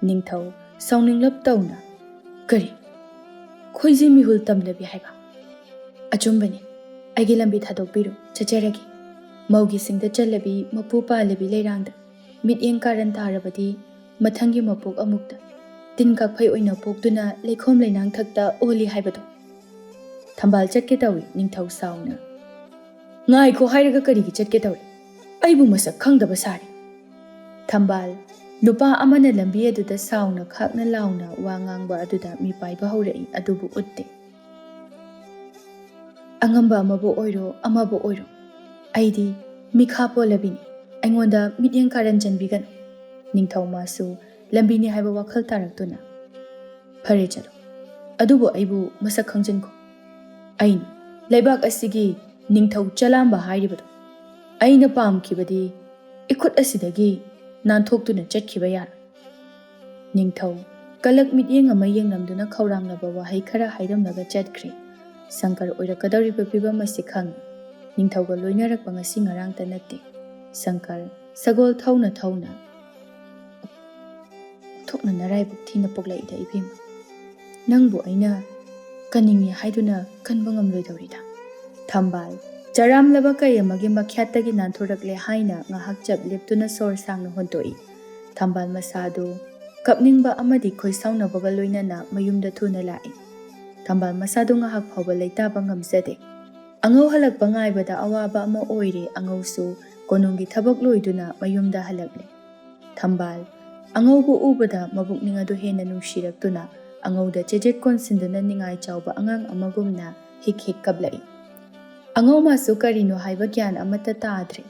ꯅꯤꯡꯊꯧ ꯁꯥꯎꯅꯤꯡꯂꯞ ꯇꯧꯅ "ꯀꯔꯤ? ꯈꯣꯏꯖꯤ ꯃꯤꯍꯨꯜ ꯇꯝꯂꯕꯤ ꯍꯥꯏꯕ? ꯑꯆꯨꯝꯕꯅꯤ, ꯑꯩꯒꯤ ꯂꯝꯕꯤ ꯊꯥꯗꯣꯛꯄꯤꯔꯣ, ꯆꯠꯆꯔꯒꯦ꯫ ꯃꯧꯒꯤꯁꯤꯡꯗ ꯆꯜꯂꯕꯤ, ꯃꯄꯨ ꯄꯥꯜꯂꯕꯤ ꯂꯩꯔꯥꯡꯗ ꯃꯤꯠꯌꯦꯡ ꯀꯥꯔꯟ ꯇꯥꯔꯕꯗꯤ ꯃꯊꯪꯒꯤ ꯃꯄꯣꯛ ꯑꯃꯨꯛꯇ ꯇꯤꯟ ꯀꯥꯛꯐꯩ ꯑꯣꯏꯅ ꯄꯣꯛꯇꯨꯅ ꯂꯩꯈꯣꯝ ꯂꯩꯅꯥꯡ ꯊꯛꯇ ꯑꯣꯜꯂꯤ ꯍꯥꯏꯕꯗꯣ." ꯊꯝꯕꯥꯜ ꯆꯠꯀꯦ ꯇꯧꯏ꯫ ꯅꯤꯡꯊꯧ ꯁꯥꯎꯅ "ꯉꯥꯏꯈꯣ ꯍꯥꯏꯔꯒ ꯀꯔꯤꯒꯤ ꯆꯠꯀꯦ ꯇꯧꯔꯤ? ꯑꯩꯕꯨ ꯃꯁꯛ ꯈꯪꯗꯕ ꯁꯥꯔꯤ." ꯊꯝꯕꯥꯜ ꯅꯨꯄꯥ ꯑꯃꯅ ꯂꯝꯕꯤ ꯑꯗꯨꯗ ꯁꯥꯎꯅ ꯈꯥꯛꯅ ꯂꯥꯎꯅ ꯋꯥ ꯉꯥꯡꯕ ꯑꯗꯨꯗ ꯃꯤꯄꯥꯏꯕ ꯍꯧꯔꯛꯏ ꯑꯗꯨꯕꯨ ꯎꯠꯇꯦ꯫ "ꯑꯉꯝꯕ ꯑꯃꯕꯨ ꯑꯣꯏꯔꯣ ꯑꯃꯕꯨ ꯑꯣꯏꯔꯣ, ꯑꯩꯗꯤ ꯃꯤꯈꯥ ꯄꯣꯜꯂꯕꯤꯅꯤ꯫ ꯑꯩꯉꯣꯟꯗ ꯃꯤꯠꯌꯦꯡ ꯀꯥꯔꯟ ꯆꯟꯕꯤꯒꯅꯨ." ꯅꯤꯡꯊꯧ ꯃꯥꯁꯨ ꯂꯝꯕꯤꯅꯤ ꯍꯥꯏꯕ ꯋꯥꯈꯜ ꯇꯥꯔꯛꯇꯨꯅ "ꯐꯔꯦ ꯆꯠꯂꯣ, ꯑꯗꯨꯕꯨ ꯑꯩꯕꯨ ꯃꯁꯛ ꯈꯪꯖꯤꯟꯈꯣ꯫ ꯑꯩꯅꯤ ꯂꯩꯕꯥꯛ ꯑꯁꯤꯒꯤ ꯅꯤꯡꯊꯧ ꯆꯂꯥꯝꯕ ꯍꯥꯏꯔꯤꯕꯗꯣ꯫ ꯑꯩꯅ ꯄꯥꯝꯈꯤꯕꯗꯤ ꯏꯈꯨꯠ ꯑꯁꯤꯗꯒꯤ ꯅꯥꯟꯊꯣꯛꯇꯨꯅ ꯆꯠꯈꯤꯕ ꯌꯥꯔꯣꯏ." ꯅꯤꯡꯊꯧ ꯀꯂꯛ ꯃꯤꯠꯌꯦꯡ ꯑꯃ ꯌꯦꯡꯂꯝꯗꯨꯅ ꯈꯧꯔꯥꯡꯂꯕ ꯋꯥꯍꯩ ꯈꯔ ꯍꯥꯏꯔꯝꯂꯒ ꯆꯠꯈ꯭ꯔꯦ꯫ ꯁꯪꯀꯔ ꯑꯣꯏꯔꯛꯀꯗꯧꯔꯤꯕ ꯐꯤꯕꯝ ꯑꯁꯤ ꯈꯪꯏ꯫ ꯅꯤꯡꯊꯧꯒ ꯂꯣꯏꯅꯔꯛꯄ ꯉꯁꯤ ꯉꯔꯥꯡꯇ ꯅꯠꯇꯦ꯫ ꯁꯪꯀꯔ ꯁꯒꯣꯜ ꯊꯧꯅ ꯊꯧꯅ "ꯑꯣꯟꯊꯣꯛꯅ ꯅꯔꯥꯏꯕꯛ ꯊꯤꯅ ꯄꯣꯛꯂꯛꯏꯗ ꯏꯕꯦꯝꯃ, ꯅꯪꯕꯨ ꯑꯩꯅ ꯀꯟꯅꯤꯡꯉꯤ ꯍꯥꯏꯗꯨꯅ ꯀꯟꯕ ꯉꯝꯂꯣꯏꯗꯧꯔꯤꯗ." ꯊꯝꯕꯥꯜ ꯆꯔꯥꯝꯂꯕ ꯀꯩ ꯑꯃꯒꯤ ꯃꯈ꯭ꯌꯥꯠꯇꯒꯤ ꯅꯥꯟꯊꯣꯔꯛꯂꯦ ꯍꯥꯏꯅ ꯉꯥꯏꯍꯥꯛ ꯆꯞ ꯂꯦꯞꯇꯨꯅ ꯁꯣꯔ ꯁꯥꯡꯅ ꯍꯣꯟꯇꯣꯛꯏ꯫ ꯊꯝꯕꯥꯜ ꯃꯁꯥꯗꯨ ꯀꯞꯅꯤꯡꯕ ꯑꯃꯗꯤ ꯈꯣꯏꯁꯥꯎꯅꯕꯒ ꯂꯣꯏꯅꯅ ꯃꯌꯨꯝꯗ ꯊꯨꯅ ꯂꯥꯛꯏ꯫ ꯊꯝꯕꯥꯜ ꯃꯁꯥꯗꯨ ꯉꯥꯏꯍꯥꯛ ꯐꯥꯎꯕ ꯂꯩꯇꯥꯕ ꯉꯝꯖꯗꯦ꯫ ꯑꯉꯧ ꯍꯜꯂꯛꯄ ꯉꯥꯏꯕꯗ ꯑꯋꯥꯕ ꯑꯃ ꯑꯣꯏꯔꯦ꯫ ꯑꯉꯧꯁꯨ ꯀꯣꯅꯨꯡꯒꯤ ꯊꯕꯛ ꯂꯣꯏꯗꯨꯅ ꯃꯌꯨꯝꯗ ꯍꯜꯂꯛꯂꯦ꯫ ꯊꯝꯕꯥꯜ ꯑꯉꯧꯕꯨ ꯎꯕꯗ ꯃꯕꯨꯛꯅꯤꯡ ꯑꯗꯨ ꯍꯦꯟꯅ ꯅꯨꯡꯁꯤꯔꯛꯇꯨꯅ ꯑꯉꯧꯗ ꯆꯦꯖꯦꯠ ꯀꯣꯟꯁꯤꯟꯗꯨꯅ ꯅꯤꯡꯉꯥꯏ ꯆꯥꯎꯕ ꯑꯉꯥꯡ ꯑꯃꯒꯨꯝꯅ ꯍꯤꯛ ꯍꯤꯛ ꯀꯞꯂꯛꯏ꯫ ꯑꯉꯧ ꯃꯥꯁꯨ ꯀꯔꯤꯅꯣ ꯍꯥꯏꯕ ꯒ꯭ꯌꯥꯟ ꯑꯃꯠꯇ ꯇꯥꯗ꯭ꯔꯦ꯫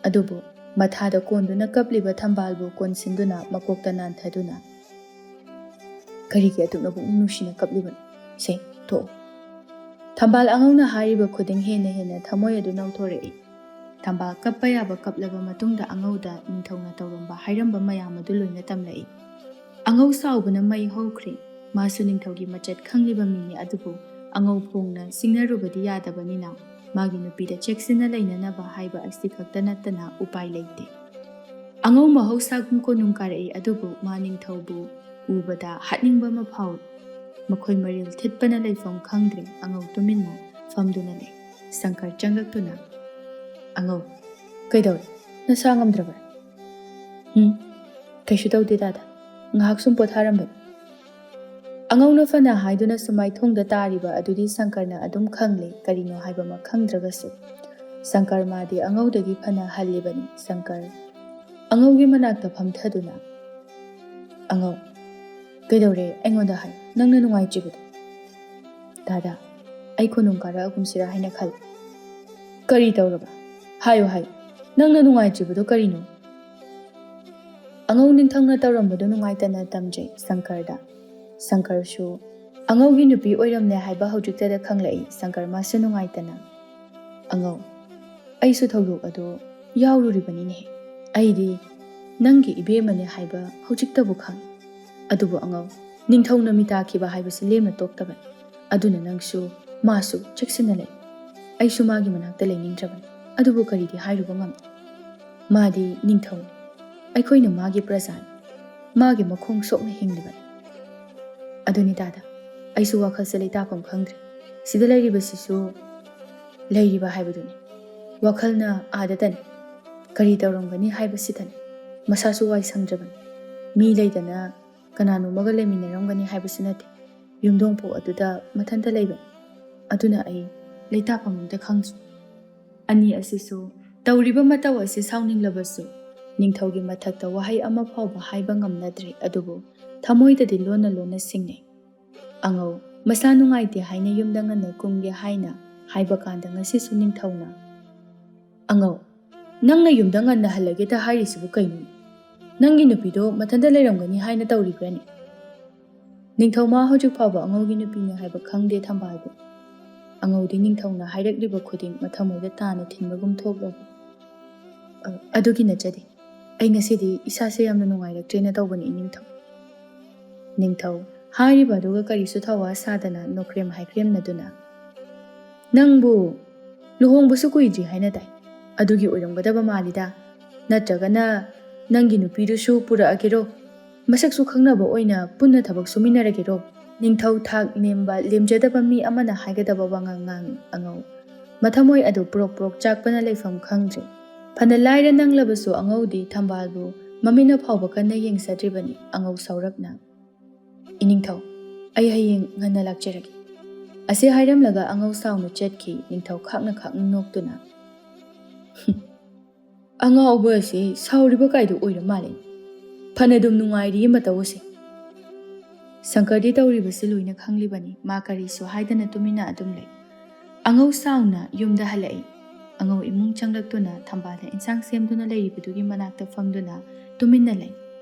ꯑꯗꯨꯕꯨ ꯃꯊꯥꯗ ꯀꯣꯟꯗꯨꯅ ꯀꯞꯂꯤꯕ ꯊꯝꯕꯥꯜꯕꯨ ꯀꯣꯟꯁꯤꯟꯗꯨꯅ ꯃꯀꯣꯛꯇ ꯅꯥꯟꯊꯗꯨꯅ "ꯀꯔꯤꯒꯤ ꯑꯗꯨꯛ ꯄꯨꯛꯅꯤꯡ ꯅꯨꯡꯁꯤꯅ ꯀꯞꯂꯤꯕꯅꯣ? ꯁꯦ ꯊꯣꯛꯑꯣ." ꯊꯝꯕꯥꯜ ꯑꯉꯧꯅ ꯍꯥꯏꯔꯤꯕ ꯈꯨꯗꯤꯡ ꯍꯦꯟꯅ ꯍꯦꯟꯅ ꯊꯃꯣꯏ ꯑꯗꯨ ꯅꯧꯊꯣꯔꯛꯏ꯫ ꯊꯝꯕꯥꯜ ꯀꯞꯄ ꯌꯥꯕ ꯀꯞꯂꯕ ꯃꯇꯨꯡꯗ ꯑꯉꯧꯗ ꯅꯤꯡꯊꯧꯅ ꯇꯧꯔꯝꯕ ꯍꯥꯏꯔꯝꯕ ꯃꯌꯥꯝ ꯑꯗꯨ ꯂꯣꯏꯅ ꯇꯝꯂꯛꯏ꯫ ꯑꯉꯧ ꯁꯥꯎꯕꯅ ꯃꯩ ꯍꯧꯈ꯭ꯔꯦ꯫ ꯃꯥꯁꯨ ꯅꯤꯡꯊꯧꯒꯤ ꯃꯆꯠ ꯈꯪꯂꯤꯕ ꯃꯤꯅꯤ ꯑꯗꯨꯕꯨ ꯑꯉꯧ ꯐꯣꯡꯅ ꯁꯤꯡꯅꯔꯨꯕꯗꯤ ꯌꯥꯗꯕꯅꯤꯅ ꯃꯥꯒꯤ ꯅꯨꯄꯤꯗ ꯆꯦꯛꯁꯤꯟꯅ ꯂꯩꯅꯅꯕ ꯍꯥꯏꯕ ꯑꯁꯤ ꯈꯛꯇ ꯅꯠꯇꯅ ꯎꯄꯥꯏ ꯂꯩꯇꯦ꯫ ꯑꯉꯧ ꯃꯍꯧꯁꯥꯒꯨꯝ ꯀꯣꯅꯨꯡ ꯀꯥꯔꯛꯏ ꯑꯗꯨꯕꯨ ꯃꯥ ꯅꯤꯡꯊꯧꯕꯨ ꯎꯕꯗ ꯍꯥꯠꯅꯤꯡꯕ ꯑꯃ ꯐꯥꯎꯏ꯫ ꯃꯈꯣꯏ ꯃꯔꯤꯜ ꯊꯤꯠꯄꯅ ꯂꯩꯐꯝ ꯈꯪꯗ꯭ꯔꯦ꯫ ꯑꯉꯧ ꯇꯨꯃꯤꯟꯅ ꯐꯝꯗꯨꯅ ꯂꯩ꯫ ꯁꯪꯀꯔ ꯆꯪꯂꯛꯇꯨꯅ "ꯑꯉꯧ, ꯀꯩꯗꯧꯔꯦ? ꯅꯁꯥ ꯉꯝꯗ꯭ꯔꯕ꯭ꯔꯥ?" "ꯀꯩꯁꯨ ꯇꯧꯗꯦ ꯗꯥꯗꯥ, ꯉꯥꯏꯍꯥꯛ ꯁꯨꯝ ꯄꯣꯊꯥꯔꯝꯕꯅꯤ." ꯑꯉꯧꯅ ꯐꯅ ꯍꯥꯏꯗꯨꯅ ꯁꯨꯃꯥꯏꯊꯣꯡꯗ ꯇꯥꯔꯤꯕ ꯑꯗꯨꯗꯤ ꯁꯪꯀꯔꯅ ꯑꯗꯨꯝ ꯈꯪꯂꯦ, ꯀꯔꯤꯅꯣ ꯍꯥꯏꯕꯃꯛ ꯈꯪꯗ꯭ꯔꯒꯁꯨ꯫ ꯁꯪꯀꯔ ꯃꯥꯗꯤ ꯑꯉꯧꯗꯒꯤ ꯐꯅ ꯍꯜꯂꯤꯕꯅꯤ꯫ ꯁꯪꯀꯔ ꯑꯉꯧꯒꯤ ꯃꯅꯥꯛꯇ ꯐꯝꯊꯗꯨꯅ "ꯑꯉꯧ, ꯀꯩꯗꯧꯔꯦ ꯑꯩꯉꯣꯟꯗ ꯍꯥꯏ, ꯅꯪꯅ ꯅꯨꯡꯉꯥꯏꯇ꯭ꯔꯤꯕꯗꯣ?" "ꯗꯥꯗꯥ, ꯑꯩ ꯀꯣꯅꯨꯡ ꯀꯥꯔꯛꯑꯒꯨꯝꯁꯤꯔꯥ ꯍꯥꯏꯅ ꯈꯜꯂꯤ." "ꯀꯔꯤ ꯇꯧꯔꯕ? ꯍꯥꯏꯌꯨ ꯍꯥꯏꯌꯨ, ꯅꯪꯅ ꯅꯨꯡꯉꯥꯏꯇ꯭ꯔꯤꯕꯗꯣ ꯀꯔꯤꯅꯣ?" ꯑꯉꯧ ꯅꯤꯡꯊꯧꯅ ꯇꯧꯔꯝꯕꯗꯨ ꯅꯨꯡꯉꯥꯏꯇꯅ ꯇꯝꯖꯩ ꯁꯪꯀꯔꯗ꯫ ꯁꯪꯀꯔꯁꯨ ꯑꯉꯧꯒꯤ ꯅꯨꯄꯤ ꯑꯣꯏꯔꯝꯂꯦ ꯍꯥꯏꯕ ꯍꯧꯖꯤꯛꯇꯗ ꯈꯪꯂꯛꯏ꯫ ꯁꯪꯀꯔ ꯃꯥꯁꯨ ꯅꯨꯡꯉꯥꯏꯇꯅ "ꯑꯉꯧ, ꯑꯩꯁꯨ ꯊꯧꯗꯣꯛ ꯑꯗꯨ ꯌꯥꯎꯔꯨꯔꯤꯕꯅꯤꯅꯦꯍꯦ꯫ ꯑꯩꯗꯤ ꯅꯪꯒꯤ ꯏꯕꯦꯝꯃꯅꯦ ꯍꯥꯏꯕ ꯍꯧꯖꯤꯛꯇꯕꯨ ꯈꯪꯏ꯫ ꯑꯗꯨꯕꯨ ꯑꯉꯧ, ꯅꯤꯡꯊꯧꯅ ꯃꯤꯇꯥꯈꯤꯕ ꯍꯥꯏꯕꯁꯤ ꯂꯦꯝꯅ ꯇꯣꯛꯇꯕꯅꯤ꯫ ꯑꯗꯨꯅ ꯅꯪꯁꯨ ꯃꯥꯁꯨ ꯆꯦꯛꯁꯤꯟꯅ ꯂꯩ꯫ ꯑꯩꯁꯨ ꯃꯥꯒꯤ ꯃꯅꯥꯛꯇ ꯂꯩꯅꯤꯡꯗ꯭ꯔꯕꯅꯤ ꯑꯗꯨꯕꯨ ꯀꯔꯤꯗꯤ ꯍꯥꯏꯔꯨꯕ ꯉꯝꯗꯦ ꯃꯥꯗꯤ ꯅꯤꯡꯊꯧꯅꯤ ꯑꯩꯈꯣꯏꯅ ꯃꯥꯒꯤ ꯄ꯭ꯔꯖꯥꯅꯤ ꯃꯥꯒꯤ ꯃꯈꯣꯡ ꯁꯣꯛꯅ ꯍꯤꯡꯂꯤꯕꯅꯤ ꯑꯗꯨꯅꯤ ꯇꯥꯗ ꯑꯩꯁꯨ ꯋꯥꯈꯜꯁꯦ ꯂꯩꯇꯥꯐꯝ ꯈꯪꯗ꯭ꯔꯦ ꯁꯤꯗ ꯂꯩꯔꯤꯕꯁꯤꯁꯨ ꯂꯩꯔꯤꯕ ꯍꯥꯏꯕꯗꯨꯅꯤ ꯋꯥꯈꯜꯅ ꯑꯥꯗꯇꯅꯤ ꯀꯔꯤ ꯇꯧꯔꯝꯒꯅꯤ ꯍꯥꯏꯕꯁꯤꯗꯅꯤ ꯃꯁꯥꯁꯨ ꯋꯥꯏ ꯁꯪꯗ꯭ꯔꯕꯅꯤ ꯃꯤ ꯂꯩꯗꯅ ꯀꯅꯥꯅꯣꯃꯒ ꯂꯩꯃꯤꯟꯅꯔꯝꯒꯅꯤ ꯍꯥꯏꯕꯁꯨ ꯅꯠꯇꯦ ꯌꯨꯝꯊꯣꯡꯐꯧ ꯑꯗꯨꯗ ꯃꯊꯟꯇ ꯂꯩꯕꯅꯤ ꯑꯗꯨꯅ ꯑꯩ ꯂꯩꯇꯥꯐꯝ ꯑꯝꯇ ꯈꯪꯗ꯭ꯔꯤ ꯑꯅꯤ ꯑꯁꯤꯁꯨ ꯇꯧꯔꯤꯕ ꯃꯇꯧ ꯑꯁꯤ ꯁꯥꯎꯅꯤꯡꯂꯕꯁꯨ ꯅꯤꯡꯊꯧꯒꯤ ꯃꯊꯛꯇ ꯋꯥꯍꯩ ꯑꯃ ꯐꯥꯎꯕ ꯍꯥꯏꯕ ꯉꯝꯅꯗ꯭ꯔꯤ ꯑꯗꯨꯕꯨ ꯊꯃꯣꯏꯗꯗꯤ ꯂꯣꯟꯅ ꯂꯣꯟꯅ ꯁꯤꯡꯅꯩ ꯑꯉꯧ ꯃꯁꯥ ꯅꯨꯡꯉꯥꯏꯇꯦ ꯍꯥꯏꯅ ꯌꯨꯝꯗ ꯉꯟꯅ ꯀꯨꯝꯒꯦ ꯍꯥꯏꯅ ꯍꯥꯏꯕ ꯀꯥꯟꯗ ꯉꯁꯤꯁꯨ ꯅꯤꯡꯊꯧꯅ ꯑꯉꯧ ꯅꯪꯅ ꯌꯨꯝꯗ ꯉꯟꯅ ꯍꯜꯂꯒꯦꯇ ꯍꯥꯏꯔꯤꯁꯤꯕꯨ ꯀꯩꯅꯣ ꯅꯪꯒꯤ ꯅꯨꯄꯤꯗꯣ ꯃꯊꯟꯇ ꯂꯩꯔꯝꯒꯅꯤ ꯍꯥꯏꯅ ꯇꯧꯔꯤꯕ꯭ꯔꯅꯤ ꯅꯤꯡꯊꯧꯃꯥ ꯍꯧꯖꯤꯛ ꯐꯥꯎꯕ ꯑꯉꯧꯒꯤ ꯅꯨꯄꯤꯅꯤ ꯍꯥꯏꯕ ꯈꯪꯗꯦ ꯊꯝꯕꯥꯜꯕꯨ ꯑꯉꯧꯗꯤ ꯅꯤꯡꯊꯧꯅ ꯍꯥꯏꯔꯛꯂꯤꯕ ꯈꯨꯗꯤꯡ ꯃꯊꯃꯣꯏꯗ ꯇꯥꯅ ꯊꯤꯟꯕꯒꯨꯝ ꯊꯣꯛꯂꯕ ꯑꯗꯨꯒꯤ ꯅꯠꯆꯗꯦ ꯑꯩ ꯉꯁꯤꯗꯤ ꯏꯁꯥꯁꯦ ꯌꯥꯝꯅ ꯅꯨꯡꯉꯥꯏꯔꯛꯇ꯭ꯔꯦꯅ ꯇꯧꯕꯅꯤ ꯅꯤꯡꯊꯧ ꯍꯥꯏꯔꯤꯕ ꯑꯗꯨꯒ ꯀꯔꯤꯁꯨ ꯊꯧꯋꯥ ꯁꯥꯗꯅ ꯅꯣꯛꯈ꯭ꯔꯦꯝ ꯍꯥꯏꯈ꯭ꯔꯦꯝꯅꯗꯨꯅ ꯅꯪꯕꯨ ꯂꯨꯍꯣꯡꯕꯁꯨ ꯀꯨꯏꯗ꯭ꯔꯤ ꯍꯥꯏꯅ ꯇꯥꯏ ꯑꯗꯨꯒꯤ ꯑꯣꯏꯔꯝꯒꯗꯕ ꯃꯥꯜꯂꯤꯗ ꯅꯠꯇ꯭ꯔꯒꯅ ꯅꯪꯒꯤ ꯅꯨꯄꯤꯗꯨꯁꯨ ꯄꯨꯔꯛꯑꯒꯦꯔꯣ ꯃꯁꯛꯁꯨ ꯈꯪꯅꯕ ꯑꯣꯏꯅ ꯄꯨꯟꯅ ꯊꯕꯛ ꯁꯨꯃꯤꯟꯅꯔꯒꯦꯔꯣ ꯅꯤꯡꯊꯧ ꯊꯥꯛ ꯅꯦꯝꯕ ꯂꯦꯝꯖꯗꯕ ꯃꯤ ꯑꯃꯅ ꯍꯥꯏꯒꯗꯕ ꯋꯥꯉꯥꯡ ꯉꯥꯡꯉꯤ ꯑꯉꯧ ꯃꯊꯃꯣꯏ ꯑꯗꯨ ꯄ꯭ꯔꯣꯛ ꯄ꯭ꯔꯣꯛ ꯆꯥꯛꯄꯅ ꯂꯩꯐꯝ ꯈꯪꯗ꯭ꯔꯦ ꯐꯅ ꯂꯥꯏꯔ ꯅꯪꯂꯕꯁꯨ ꯑꯉꯧꯗꯤ ꯊꯝꯕꯥꯜꯕꯨ ꯃꯃꯤꯠꯅ ꯐꯥꯎꯕ ꯀꯟꯅ ꯌꯦꯡꯖꯗ꯭ꯔꯤꯕꯅꯤ ꯑꯉꯧ ꯁꯥꯎꯔꯞꯅ ꯏꯅꯤꯡꯊꯧ ꯑꯩ ꯍꯌꯦꯡ ꯉꯟꯅ ꯂꯥꯛꯆꯔꯒꯦ ꯑꯁꯤ ꯍꯥꯏꯔꯝꯂꯒ ꯑꯉꯧ ꯁꯥꯎꯅ ꯆꯠꯈꯤ ꯅꯤꯡꯊꯧ ꯈꯥꯛꯅ ꯅꯣꯛꯇꯨꯅ ꯑꯉꯥꯎꯕ ꯑꯁꯤ ꯁꯥꯎꯔꯤꯕ ꯀꯥꯏꯗꯨ ꯑꯣꯏꯔ ꯃꯥꯜꯂꯦ ꯐꯅꯗꯨꯝ ꯅꯨꯡꯉꯥꯏꯔꯤꯌꯦ ꯃꯇꯧ ꯑꯁꯤ ꯁꯪꯀꯔꯗꯤ ꯇꯧꯔꯤꯕꯁꯤ ꯂꯣꯏꯅ ꯈꯪꯂꯤꯕꯅꯤ ꯃꯥ ꯀꯔꯤꯁꯨ ꯍꯥꯏꯗꯅ ꯇꯨꯃꯤꯟꯅ ꯑꯗꯨꯝ ꯂꯩ ꯑꯉꯧ ꯁꯥꯎꯅ ꯌꯨꯝꯗ ꯍꯜꯂꯛꯏ ꯑꯉꯧ ꯏꯃꯨꯡ ꯆꯪꯂꯛꯇꯨꯅ ꯊꯝꯕꯥꯜꯅ ꯏꯟꯁꯥꯡ ꯁꯦꯝꯗꯨꯅ ꯂꯩꯔꯤꯕꯗꯨꯒꯤ ꯃꯅꯥꯛꯇ ꯐꯝꯗꯨꯅ ꯇꯨꯃꯤꯟꯅ lay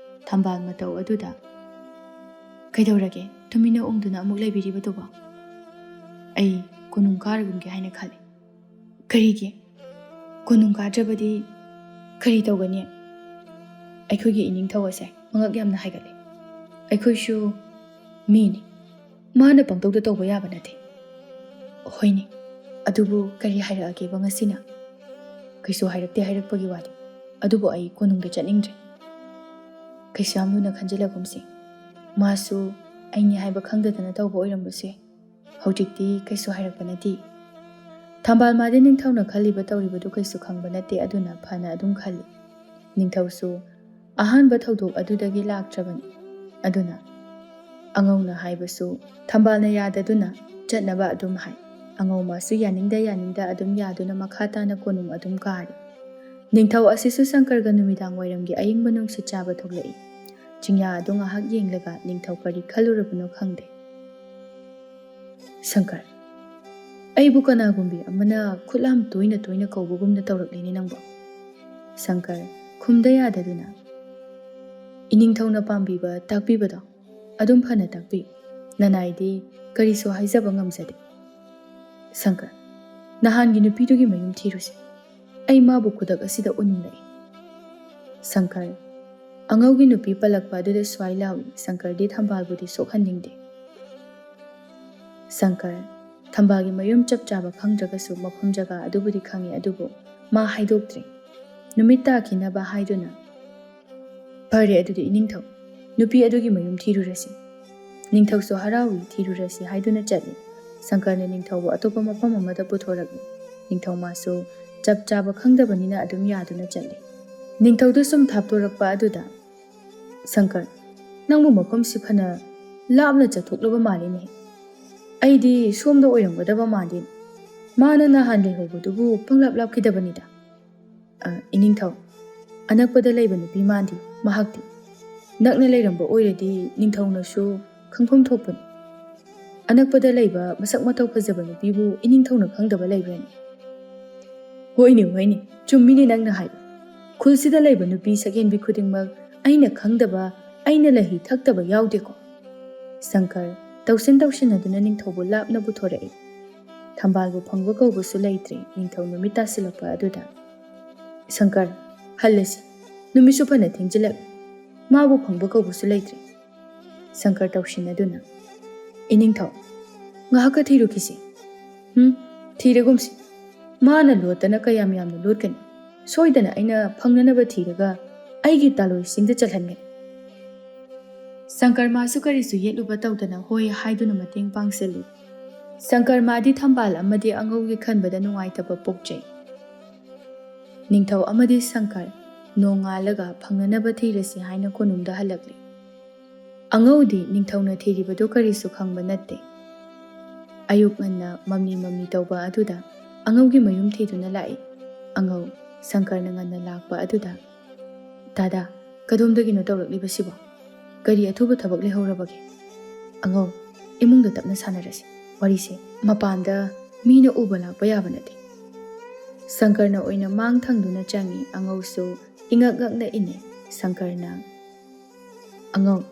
ꯊꯝꯕꯥꯜ ꯃꯇꯧ ꯑꯗꯨꯗ ꯀꯩꯗꯧꯔꯒꯦ ꯇꯨꯃꯤꯟꯅ ꯎꯡꯗꯨꯅ ꯑꯃꯨꯛ ꯂꯩꯕꯤꯔꯤꯕꯗꯨꯕꯣ ꯑꯩ ꯀꯣꯅꯨꯡ ꯀꯥꯔꯒꯨꯝꯒꯦ ꯍꯥꯏꯅ ꯈꯜꯂꯤ ꯀꯔꯤꯒꯤ ꯀꯣꯅꯨꯡ ꯀꯥꯗ꯭ꯔꯕꯗꯤ ꯀꯔꯤ ꯇꯧꯒꯅꯤ ꯑꯩꯈꯣꯏꯒꯤ ꯏꯅꯤꯡꯊꯧ ꯑꯁꯦ ꯃꯉꯛ ꯌꯥꯝꯅ ꯍꯥꯏꯒꯠꯂꯤ ꯑꯩꯈꯣꯏꯁꯨ ꯃꯤꯅꯤ ꯃꯥꯅ ꯄꯪꯇꯧꯗ ꯇꯧꯕ ꯌꯥꯕ ꯅꯠꯇꯦ ꯍꯣꯏꯅꯦ ꯑꯗꯨꯕꯨ ꯀꯔꯤ ꯍꯥꯏꯔꯛꯑꯒꯦꯕ ꯉꯁꯤꯅ ꯀꯩꯁꯨ ꯍꯥꯏꯔꯛꯇꯦ ꯍꯥꯏꯔꯛꯄꯒꯤ ꯋꯥꯗꯤ ꯑꯗꯨꯕꯨ ꯑꯩ ꯀꯣꯅꯨꯡꯗ ꯆꯠꯅꯤꯡꯗ꯭ꯔꯦ ꯀꯩꯁꯨ ꯌꯥꯝ ꯂꯨꯅ ꯈꯟꯖꯤꯜꯂꯒꯨꯝꯁꯤ ꯃꯥꯁꯨ ꯑꯩꯅꯤ ꯍꯥꯏꯕ ꯈꯪꯗꯗꯅ ꯇꯧꯕ ꯑꯣꯏꯔꯝꯕꯁꯨ ꯌꯥꯏ ꯍꯧꯖꯤꯛꯇꯤ ꯀꯩꯁꯨ ꯍꯥꯏꯔꯛꯄ ꯅꯠꯇꯦ ꯊꯝꯕꯥꯜ ꯃꯥꯗꯤ ꯅꯤꯡꯊꯧꯅ ꯈꯜꯂꯤꯕ ꯇꯧꯔꯤꯕꯗꯨ ꯀꯩꯁꯨ ꯈꯪꯕ ꯅꯠꯇꯦ ꯑꯗꯨꯅ ꯐꯅ ꯑꯗꯨꯝ ꯈꯜꯂꯤ ꯅꯤꯡꯊꯧꯁꯨ ꯑꯍꯥꯟꯕ ꯊꯧꯗꯣꯛ ꯑꯗꯨꯗꯒꯤ ꯂꯥꯛꯇ꯭ꯔꯕꯅꯤ ꯑꯗꯨꯅ ꯑꯉꯧꯅ ꯍꯥꯏꯕꯁꯨ ꯊꯝꯕꯥꯜꯅ ꯌꯥꯗꯗꯨꯅ ꯆꯠꯅꯕ ꯑꯗꯨꯝ ꯍꯥꯏ ꯑꯉꯧ ꯃꯥꯁꯨ ꯌꯥꯅꯤꯡꯗ ꯑꯗꯨꯝ ꯌꯥꯗꯨꯅ ꯃꯈꯥ ꯇꯥꯅ ꯀꯣꯅꯨꯡ ꯑꯗꯨꯝ ꯀꯥꯔꯤ ꯅꯤꯡꯊꯧ ꯑꯁꯤꯁꯨ ꯁꯪꯀꯔꯒ ꯅꯨꯃꯤꯗꯥꯡ ꯋꯥꯏꯔꯝꯒꯤ ꯑꯏꯪꯕ ꯅꯨꯡꯁꯤꯠ ꯆꯥꯕ ꯊꯣꯛꯂꯛꯏ ꯆꯤꯡꯌꯥ ꯑꯗꯨ ꯉꯥꯏꯍꯥꯛ ꯌꯦꯡꯂꯒ ꯅꯤꯡꯊꯧ ꯀꯔꯤ ꯈꯜꯂꯨꯔꯕꯅꯣ ꯈꯪꯗꯦ ꯁꯪꯀꯔ ꯑꯩꯕꯨ ꯀꯅꯥꯒꯨꯝꯕꯤ ꯑꯃꯅ ꯈꯨꯠꯂꯥꯝ ꯇꯣꯏꯅ ꯇꯣꯏꯅ ꯀꯧꯕꯒꯨꯝꯅ ꯇꯧꯔꯛꯂꯤꯅꯤ ꯅꯪꯕꯨ ꯁꯪꯀꯔ ꯈꯨꯝꯗ ꯌꯥꯗꯗꯨꯅ ꯏꯅꯤꯡꯊꯧꯅ ꯄꯥꯝꯕꯤꯕ ꯇꯥꯛꯄꯤꯕꯗꯣ ꯑꯗꯨꯝ ꯐꯅ ꯇꯥꯛꯄꯤꯌꯨ ꯅꯅꯥꯏꯗꯤ ꯀꯔꯤꯁꯨ ꯍꯥꯏꯖꯕ ꯉꯝꯖꯗꯦ ꯁꯪꯀꯔ ꯅꯍꯥꯟꯒꯤ ꯅꯨꯄꯤꯗꯨꯒꯤ ꯃꯌꯨꯝ ꯊꯤꯔꯨꯁꯤ ꯑꯩ ꯃꯥꯕꯨ ꯈꯨꯗꯛ ꯑꯁꯤꯗ ꯎꯅꯤꯡꯂꯛꯏ ꯁꯪꯀꯔ ꯑꯉꯧꯒꯤ ꯅꯨꯄꯤ ꯄꯜꯂꯛꯄ ꯑꯗꯨꯗ ꯁ꯭ꯋꯥꯏ ꯂꯥꯎꯏ ꯁꯪꯀꯔꯗꯤ ꯊꯝꯕꯥꯜꯕꯨꯗꯤ ꯁꯣꯛꯍꯟꯅꯤꯡꯗꯦ ꯁꯪꯀꯔ ꯊꯝꯕꯥꯜꯒꯤ ꯃꯌꯨꯝ ꯆꯞ ꯆꯥꯕ ꯈꯪꯗ꯭ꯔꯒꯁꯨ ꯃꯐꯝ ꯖꯒꯥ ꯑꯗꯨꯕꯨꯗꯤ ꯈꯪꯉꯤ ꯑꯗꯨꯕꯨ ꯃꯥ ꯍꯥꯏꯗꯣꯛꯇ꯭ꯔꯤ ꯅꯨꯃꯤꯠ ꯇꯥꯈꯤꯅꯕ ꯍꯥꯏꯗꯨꯅ ꯐꯔꯦ ꯑꯗꯨꯗꯤ ꯏꯅꯤꯡꯊꯧ ꯅꯨꯄꯤ ꯑꯗꯨꯒꯤ ꯃꯌꯨꯝ ꯊꯤꯔꯨꯔꯁꯤ ꯅꯤꯡꯊꯧꯁꯨ ꯍꯔꯥꯎꯏ ꯊꯤꯔꯨꯔꯁꯤ ꯍꯥꯏꯗꯨꯅ ꯆꯠꯂꯤ ꯁꯪꯀꯔꯅ ꯅꯤꯡꯊꯧꯕꯨ ꯑꯇꯣꯞꯄ ꯃꯐꯝ ꯑꯃꯗ ꯄꯨꯊꯣꯔꯛꯏ ꯅꯤꯡꯊꯧ ꯃꯥꯁꯨ ꯆꯞ ꯆꯥꯕ ꯈꯪꯗꯕꯅꯤꯅ ꯑꯗꯨꯝ ꯌꯥꯗꯨꯅ ꯆꯠꯂꯤ ꯅꯤꯡꯊꯧꯗꯨ ꯁꯨꯝ ꯊꯥꯞꯇꯣꯔꯛꯄ ꯑꯗꯨꯗ ꯁꯪꯀꯔ ꯅꯪꯕꯨ ꯃꯐꯝꯁꯤ ꯐꯅ ꯂꯥꯞꯅ ꯆꯠꯊꯣꯛꯂꯕ ꯃꯥꯜꯂꯤꯅꯦ ꯑꯩꯗꯤ ꯁꯣꯝꯗ ꯑꯣꯏꯔꯝꯒꯗꯕ ꯃꯥꯜꯂꯤ ꯃꯥꯅ ꯅꯍꯥꯟ ꯂꯩꯍꯧꯕꯗꯨꯕꯨ ꯄꯪꯂꯥꯞ ꯂꯥꯞꯈꯤꯗꯕꯅꯤꯗ ꯏꯅꯤꯡꯊꯧ ꯑꯅꯛꯄꯗ ꯂꯩꯕ ꯅꯨꯄꯤ ꯃꯥꯟꯗꯤ ꯃꯍꯥꯛꯇꯤ ꯅꯛꯅ ꯂꯩꯔꯝꯕ ꯑꯣꯏꯔꯗꯤ ꯅꯤꯡꯊꯧꯅꯁꯨ ꯈꯪꯐꯝ ꯊꯣꯛꯄꯅꯤ ꯑꯅꯛꯄꯗ ꯂꯩꯕ ꯃꯁꯛ ꯃꯇꯧ ꯐꯖꯕ ꯅꯨꯄꯤꯕꯨ ꯏꯅꯤꯡꯊꯧꯅ ꯈꯪꯗꯕ ꯂꯩꯕ꯭ꯔꯅꯤ ꯍꯣꯏꯅꯦ ꯆꯨꯝꯃꯤꯅꯦ ꯅꯪꯅ ꯍꯥꯏꯕ ꯈꯨꯜꯁꯤꯗ ꯂꯩꯕ ꯅꯨꯄꯤ ꯁꯛꯍꯦꯟꯕꯤ ꯈꯨꯗꯤꯡꯃꯛ ꯑꯩꯅ ꯈꯪꯗꯕ ꯑꯩꯅ ꯂꯩꯍꯤ ꯊꯛꯇꯕ ꯌꯥꯎꯗꯦꯀꯣ ꯁꯪꯀꯔ ꯇꯧꯁꯤꯟꯅꯗꯨꯅ ꯅꯤꯡꯊꯧꯕꯨ ꯂꯥꯞꯅ ꯄꯨꯊꯣꯔꯛꯏ ꯊꯝꯕꯥꯜꯕꯨ ꯐꯪꯕ ꯀꯧꯕꯁꯨ ꯂꯩꯇ꯭ꯔꯦ ꯅꯤꯡꯊꯧ ꯅꯨꯃꯤꯠ ꯇꯥꯁꯤꯜꯂꯛꯄ ꯑꯗꯨꯗ ꯁꯪꯀꯔ ꯍꯜꯂꯁꯤ ꯅꯨꯃꯤꯠꯁꯨ ꯐꯅ ꯊꯦꯡꯖꯤꯜꯂꯛꯏ ꯃꯥꯕꯨ ꯐꯪꯕ ꯀꯧꯕꯁꯨ ꯂꯩꯇ꯭ꯔꯦ Shankar ꯇꯧꯁꯤꯟꯅꯗꯨꯅ ꯏꯅꯤꯡꯊꯧ ꯉꯥꯏꯍꯥꯛꯀ ꯊꯤꯔꯨꯈꯤꯁꯤ ꯊꯤꯔꯒꯨꯝꯁꯤ Mana lotana kayam yamna lotkan. Soidana aina phangnanaba thiraga aigi taloi singda chalhangani. Sankar masu karisu yetluba tawdana hoi haiduna mateng pangsali. Sankar madi thambal amadi angaugi khanbada nungaitaba pokjai. Ningthau amadi Sankar nongalaga phangnanaba thirasi haina konumda halakli. Angaudi ningthauna thiribadu karisu khangba natte. Ayuk nganna mamni tawba aduda angaugi mayum thiduna lai. Angau Sankar na nganna lakba aduda. Dada, kadomdagino tawrakliba sibo. Kari athuba thabak lehorabage. Angau imungda tapna sanarasi. Warise mapanda mina uba lakba yaba nate. Sankar na oina mang thangduna changi angau so ingak-ngakna ine. Sankar na angau